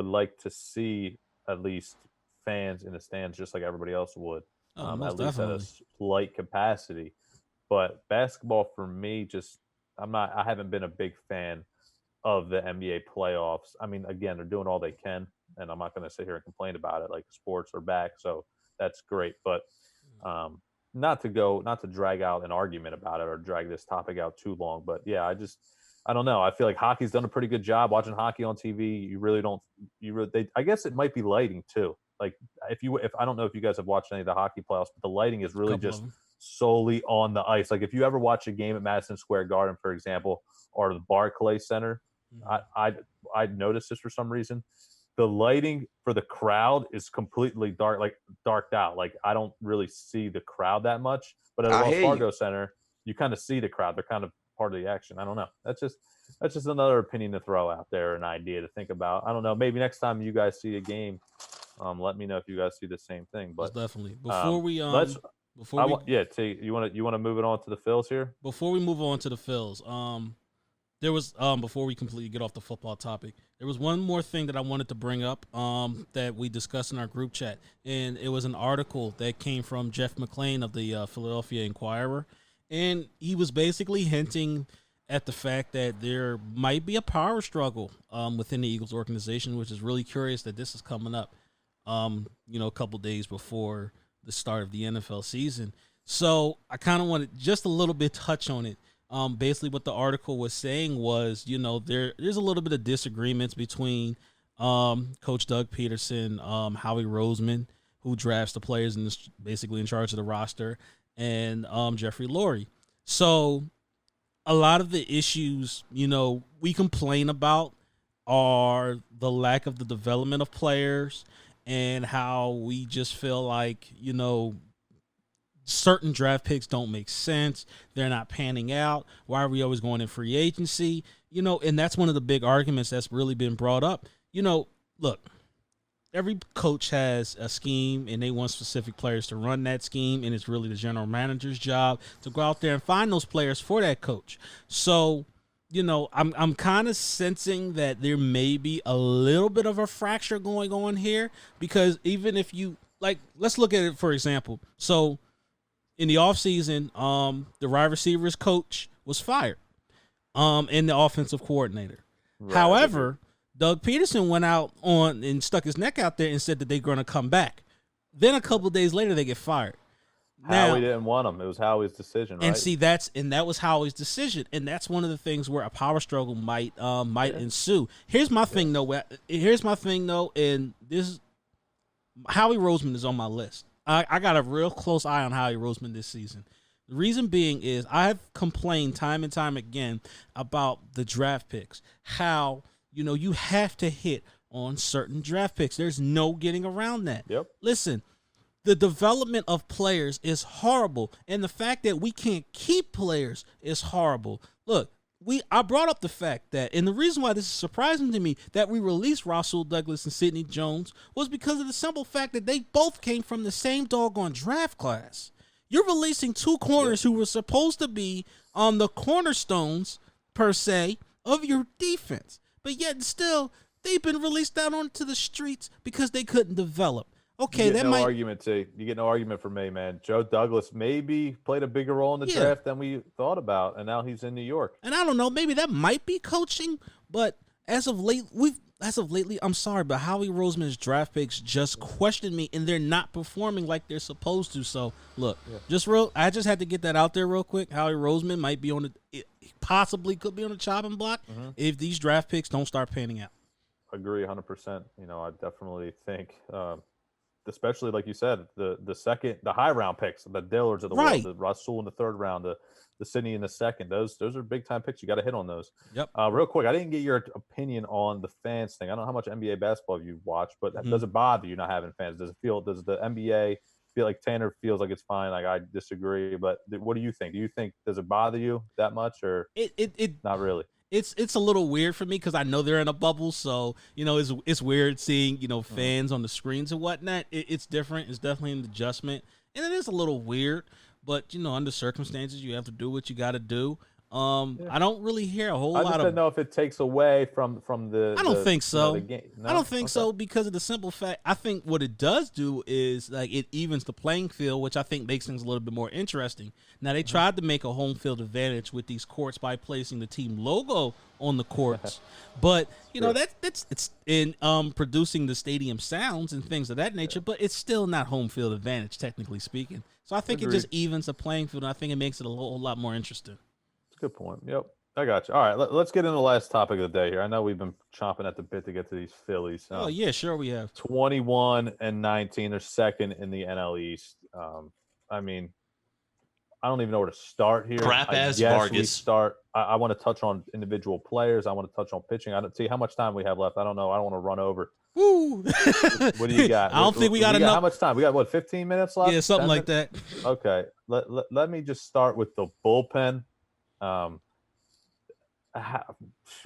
like to see at least fans in the stands just like everybody else would, Most at least at a definitely. slight capacity. But basketball for me, I haven't been a big fan of the NBA playoffs. I mean, again, they're doing all they can, and I'm not going to sit here and complain about it. Like sports are back, so that's great. But not to drag out an argument about it or drag this topic out too long. But yeah, I don't know. I feel like hockey's done a pretty good job watching hockey on TV. You really don't. I guess it might be lighting too. Like if I don't know if you guys have watched any of the hockey playoffs, but the lighting is really Couple of just them. solely on the ice. Like if you ever watch a game at Madison Square Garden, for example, or the Barclays Center, I noticed this for some reason. The lighting for the crowd is completely dark, like darked out. Like I don't really see the crowd that much. But at I Wells hear you. Fargo Center, you kind of see the crowd. They're kind of part of the action. I don't know. That's just another opinion to throw out there, an idea to think about. I don't know. Maybe next time you guys see a game, let me know if you guys see the same thing. Most But definitely. Before we let's. before we You want to move it on to the Phils here? before we move on to the Phils, there was before we completely get off the football topic, there was one more thing that I wanted to bring up that we discussed in our group chat, and it was an article that came from Jeff McClain of the Philadelphia Inquirer, and he was basically hinting at the fact that there might be a power struggle within the Eagles organization, which is really curious that this is coming up, a couple days before the start of the NFL season. So I kind of wanted just a little bit touch on it. Basically what the article was saying was, there's a little bit of disagreements between Coach Doug Peterson, Howie Roseman, who drafts the players and is basically in charge of the roster, and Jeffrey Lurie. So a lot of the issues, we complain about are the lack of the development of players and how we just feel like, certain draft picks don't make sense. They're not panning out. Why are we always going in free agency? And that's one of the big arguments that's really been brought up. Look, every coach has a scheme and they want specific players to run that scheme, and it's really the general manager's job to go out there and find those players for that coach. So, I'm kind of sensing that there may be a little bit of a fracture going on here, because even if you let's look at it for example. So in the offseason, the wide receivers coach was fired, and the offensive coordinator. Right. However, Doug Peterson went out on and stuck his neck out there and said that they're going to come back. Then a couple of days later, they get fired. Howie didn't want him. It was Howie's decision, right? And see, that was Howie's decision, and that's one of the things where a power struggle might ensue. Here's my thing, though. And this Howie Roseman is on my list. I got a real close eye on Howie Roseman this season. The reason being is I've complained time and time again about the draft picks. How you have to hit on certain draft picks. There's no getting around that. Yep. Listen. The development of players is horrible, and the fact that we can't keep players is horrible. Look, I brought up the fact that, and the reason why this is surprising to me, that we released Rasul Douglas and Sidney Jones was because of the simple fact that they both came from the same doggone draft class. You're releasing two corners who were supposed to be on the cornerstones, per se, of your defense, but yet still they've been released out onto the streets because they couldn't develop. Okay, you get no argument for me, man. Joe Douglas maybe played a bigger role in the draft than we thought about, and now he's in New York. And I don't know, maybe that might be coaching, but as of lately, I'm sorry, but Howie Roseman's draft picks just question me, and they're not performing like they're supposed to. So look, I just had to get that out there real quick. Howie Roseman might be possibly could be on the chopping block if these draft picks don't start panning out. Agree 100%. I definitely think. Especially like you said, the high round picks, the Dillards of the world, the Rasul in the third round, the Sidney in the second. Those are big time picks. You got to hit on those. Yep. Real quick, I didn't get your opinion on the fans thing. I don't know how much NBA basketball you watch, but does it bother you not having fans? Does the NBA feel like Tanner feels like it's fine? Like I disagree, but what do you think? Does it bother you that much, or it not really? It's a little weird for me because I know they're in a bubble, so it's weird seeing fans on the screens and whatnot. It's different. It's definitely an adjustment, and it is a little weird. But under circumstances, you have to do what you got to do. I don't really hear a whole lot of. I just don't know if it takes away from the. I don't think so. The game. No? I don't think so because of the simple fact. I think what it does do is it evens the playing field, which I think makes things a little bit more interesting. Now they tried to make a home field advantage with these courts by placing the team logo on the courts, but it's in producing the stadium sounds and things of that nature. But it's still not home field advantage technically speaking. So I think it just evens the playing field, and I think it makes it a whole lot more interesting. Good point. Yep. I got you. All right. Let's get into the last topic of the day here. I know we've been chomping at the bit to get to these Phillies. Oh, yeah, sure we have. 21-19. They're second in the NL East. I mean, I don't even know where to start here. Vargas. I want to touch on individual players. I want to touch on pitching. I don't see how much time we have left. I don't know. I don't want to run over. Woo. What do you got? I don't think we got enough. How much time? We got, 15 minutes left? Yeah, something like that. Okay. Let me just start with the bullpen. I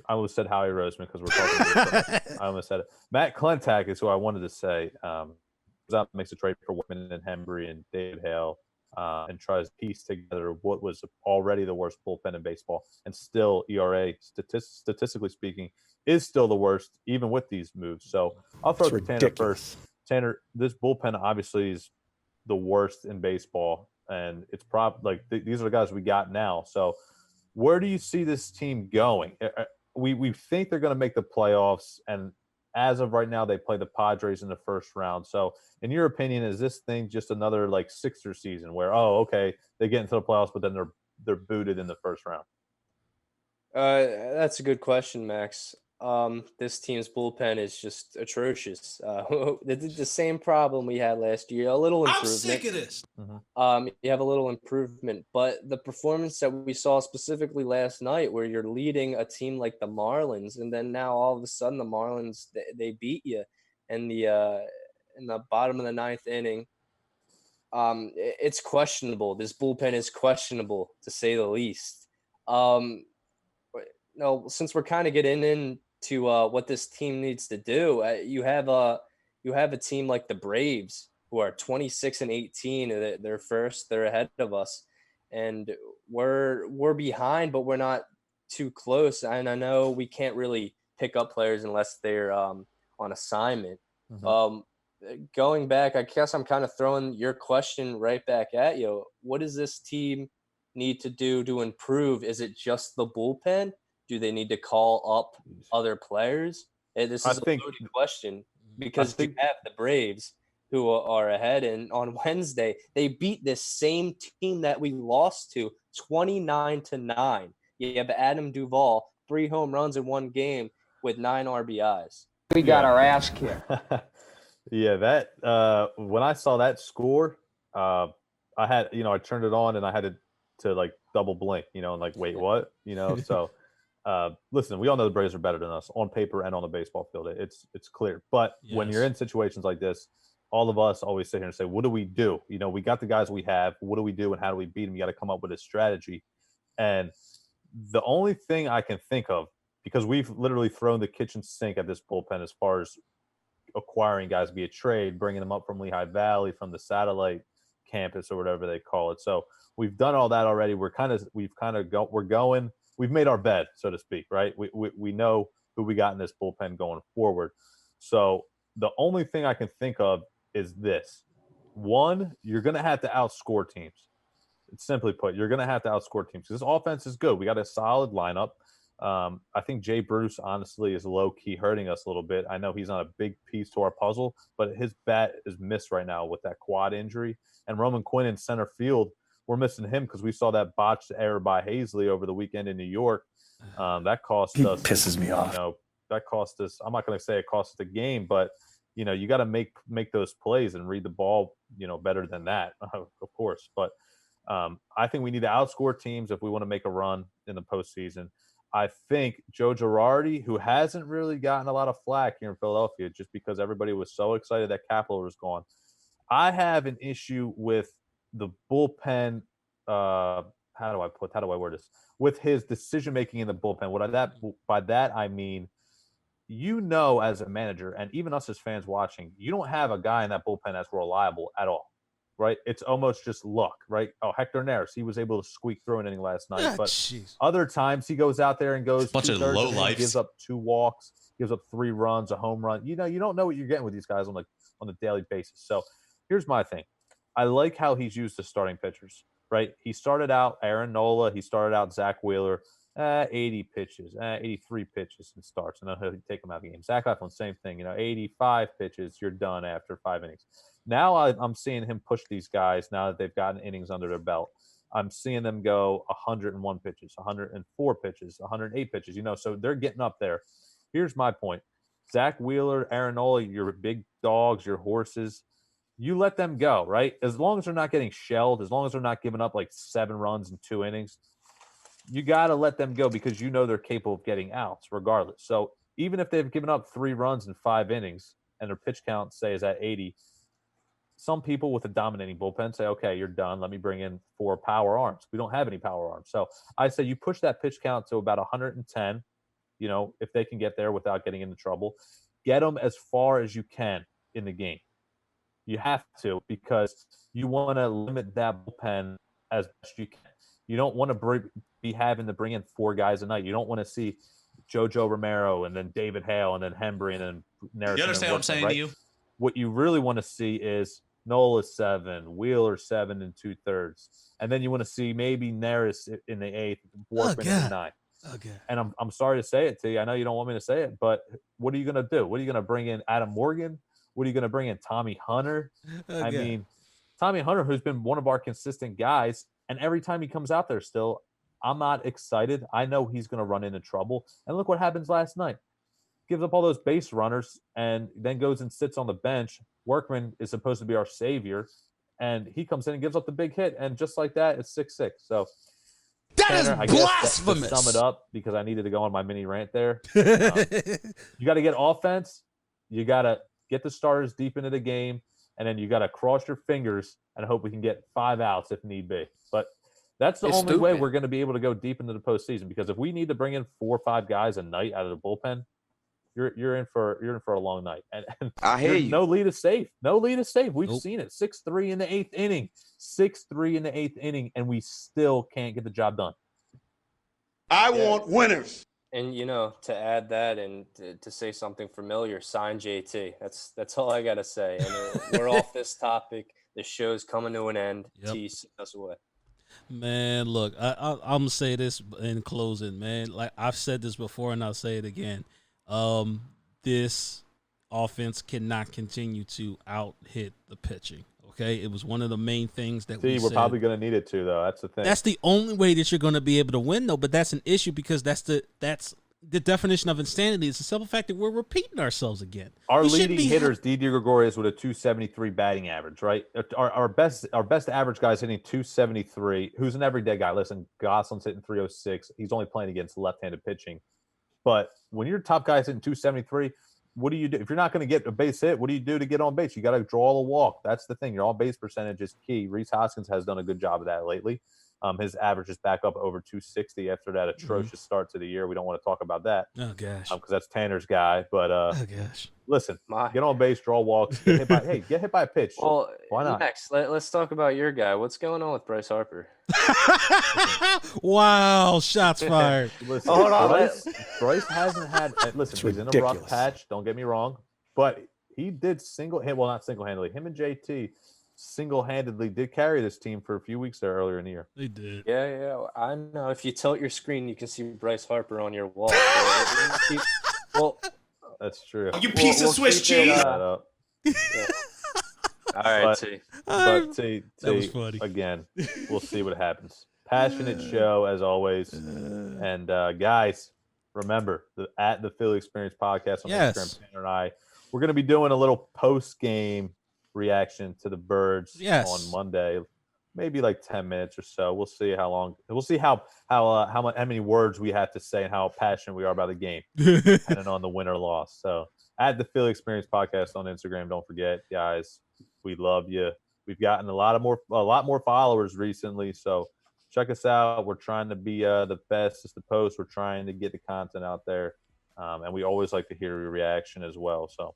almost said Howie Roseman because we're talking. I almost said it. Matt Klentak is who I wanted to say. Makes a trade for Whitman and Hembry and David Hale, and tries to piece together what was already the worst bullpen in baseball, and still ERA, statistically speaking, is still the worst even with these moves. So I'll throw to Tanner first. Tanner, this bullpen obviously is the worst in baseball, and it's probably these are the guys we got now. So where do you see this team going? We think they're going to make the playoffs, and as of right now, they play the Padres in the first round. So, in your opinion, is this thing just another Sixer season where they get into the playoffs, but then they're booted in the first round? That's a good question, Max. This team's bullpen is just atrocious. The same problem we had last year. A little I'm improvement. sick of this. You have a little improvement, but the performance that we saw specifically last night, where you're leading a team like the Marlins, and then now all of a sudden the Marlins they beat you in the bottom of the ninth inning. It's questionable. This bullpen is questionable to say the least. No, since we're kind of getting into what this team needs to do, you have a team like the Braves who are 26-18. They're first. They're ahead of us, and we're behind, but we're not too close. And I know we can't really pick up players unless they're on assignment. Um, Going back, I guess I'm kind of throwing your question right back at you. What does this team need to do to improve? Is it just the bullpen? Do they need to call up other players? This I is a think loaded question I because you think have the Braves who are ahead, and on Wednesday they beat this same team that we lost to 29-9. You have Adam Duvall, 3 home runs in one game with 9 RBIs. We got our ass kicked. Yeah, that when I saw that score, I had I turned it on and I had to like double blink, and like wait, what? So listen, we all know the Braves are better than us on paper and on the baseball field. It's clear. But when you're in situations like this, all of us always sit here and say, what do we do? We got the guys we have. What do we do and how do we beat them? You got to come up with a strategy. And the only thing I can think of, because we've literally thrown the kitchen sink at this bullpen as far as acquiring guys via trade, bringing them up from Lehigh Valley, from the satellite campus or whatever they call it. So we've done all that already. We've made our bed, so to speak, right? We know who we got in this bullpen going forward. So the only thing I can think of is this. One, you're going to have to outscore teams. Simply put, you're going to have to outscore teams. This offense is good. We got a solid lineup. I think Jay Bruce, honestly, is low-key hurting us a little bit. I know he's not a big piece to our puzzle, but his bat is missed right now with that quad injury. And Roman Quinn in center field, we're missing him because we saw that botched error by Hazley over the weekend in New York. That cost us. Pisses me off. That cost us. I'm not going to say it cost us the game, but you got to make those plays and read the ball, better than that, of course. But I think we need to outscore teams if we want to make a run in the postseason. I think Joe Girardi, who hasn't really gotten a lot of flack here in Philadelphia just because everybody was so excited that Kapler was gone. I have an issue with the bullpen. How do I word this? With his decision making in the bullpen. By that I mean, as a manager and even us as fans watching, you don't have a guy in that bullpen that's reliable at all. Right? It's almost just luck, right? Oh, Hector Neris, he was able to squeak through an inning last night. But other times he goes out there and goes bunch of low lives, gives up 2 walks, gives up 3 runs, a home run. You don't know what you're getting with these guys on a daily basis. So here's my thing. I like how he's used the starting pitchers, right? He started out Aaron Nola, he started out Zach Wheeler, 80 pitches, 83 pitches and starts, and then he'll take them out of the game. Zach Eflin, same thing, 85 pitches, you're done after 5 innings. Now I'm seeing him push these guys now that they've gotten innings under their belt. I'm seeing them go 101 pitches, 104 pitches, 108 pitches, so they're getting up there. Here's my point. Zach Wheeler, Aaron Nola, your big dogs, your horses, you let them go, right? As long as they're not getting shelled, as long as they're not giving up like 7 runs in 2 innings, you got to let them go because they're capable of getting outs regardless. So even if they've given up 3 runs in 5 innings and their pitch count, say, is at 80, some people with a dominating bullpen say, okay, you're done. Let me bring in 4 power arms. We don't have any power arms. So I say you push that pitch count to about 110, if they can get there without getting into trouble. Get them as far as you can in the game. You have to, because you want to limit that bullpen as best you can. You don't want to be having to bring in 4 guys a night. You don't want to see JoJo Romero and then David Hale and then Hembry and then Neris. You understand what I'm saying to you? What you really want to see is Nola 7, Wheeler 7 2/3, and then you want to see maybe Neris in the 8th, Workman in the 9th. Okay. And I'm sorry to say it to you. I know you don't want me to say it, but what are you going to do? What are you going to bring in? Adam Morgan? What are you going to bring in? Tommy Hunter? Okay. I mean, Tommy Hunter, who's been one of our consistent guys, and every time he comes out there still, I'm not excited. I know he's going to run into trouble. And look what happens last night. gives up all those base runners and then goes and sits on the bench. Workman is supposed to be our savior, and he comes in and gives up the big hit, and just like that, it's 6-6. So that Tanner, is I guess blasphemous. to sum it up, because I needed to go on my mini rant there. You got to get offense. You got to get the starters deep into the game, and then you got to cross your fingers and hope we can get 5 outs if need be. But that's the only way we're going to be able to go deep into the postseason, because if we need to bring in 4 or 5 guys a night out of the bullpen, you're in for a long night. And I hear you. No lead is safe. No lead is safe. We've seen it. 6-3 in the 8th inning. 6-3 in the 8th inning, and we still can't get the job done. I want winners. And to add that and to say something familiar, sign JT. That's all I gotta say. And we're off this topic. The show's coming to an end. T, send us away. Man, look, I'm gonna say this in closing, man. Like I've said this before, and I'll say it again. This offense cannot continue to out-hit the pitching. Okay, it was one of the main things that we're probably going to need it to, though. That's the thing. That's the only way that you're going to be able to win, though. But that's an issue, because that's the definition of insanity. It's the simple fact that we're repeating ourselves again. Our leading hitters, Didi Gregorius, with a 273 batting average, right? Our best average guy is hitting 273. Who's an everyday guy? Listen, Gosselin's hitting 306. He's only playing against left-handed pitching. But when your top guy's hitting 273, what do you do? If you're not going to get a base hit, what do you do to get on base? You got to draw a walk. That's the thing. Your on-base percentage is key. Rhys Hoskins has done a good job of that lately. His average is back up over 260 after that atrocious start to the year. We don't want to talk about that. Oh, gosh. Because that's Tanner's guy. But oh, gosh. Listen, get on base, draw walks, get hit by a pitch. Well, why not? Next, let's talk about your guy. What's going on with Bryce Harper? Wow, shots fired. Listen, hold on. Bryce hasn't had – listen, he's in a rough patch. Don't get me wrong. But he did not single-handedly. Him and JT single-handedly did carry this team for a few weeks there earlier in the year. They did. Yeah. I know. If you tilt your screen, you can see Bryce Harper on your wall. Well, that's true. You piece of Swiss cheese. All right, T. But T, that was funny. Again, we'll see what happens. Passionate show as always. And guys, remember at the Philly Experience podcast on Instagram, Tanner and I, we're going to be doing a little post-game reaction to the Birds on Monday, maybe like 10 minutes or so. We'll see how long. We'll see how many words we have to say and how passionate we are about the game, depending on the win or loss. So at the Philly Experience podcast on Instagram, don't forget, guys, we love you. We've gotten a lot more followers recently, so check us out. We're trying to be the best as the post. We're trying to get the content out there, and we always like to hear your reaction as well. So,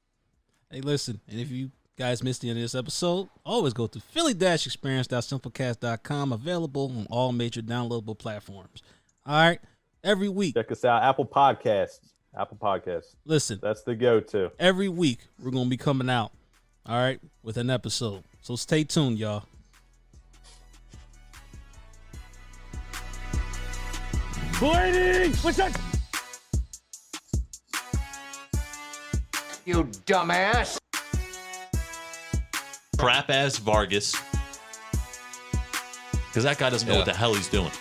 hey, listen, and if you guys missed the end of this episode, always go to philly-experience.simplecast.com, available on all major downloadable platforms. All right, every week. Check us out, Apple Podcasts. Listen, that's the go-to. Every week we're gonna be coming out, all right, with an episode. So stay tuned, y'all. Blading! What's that? You dumbass! Crap ass Vargas. Because that guy doesn't know what the hell he's doing.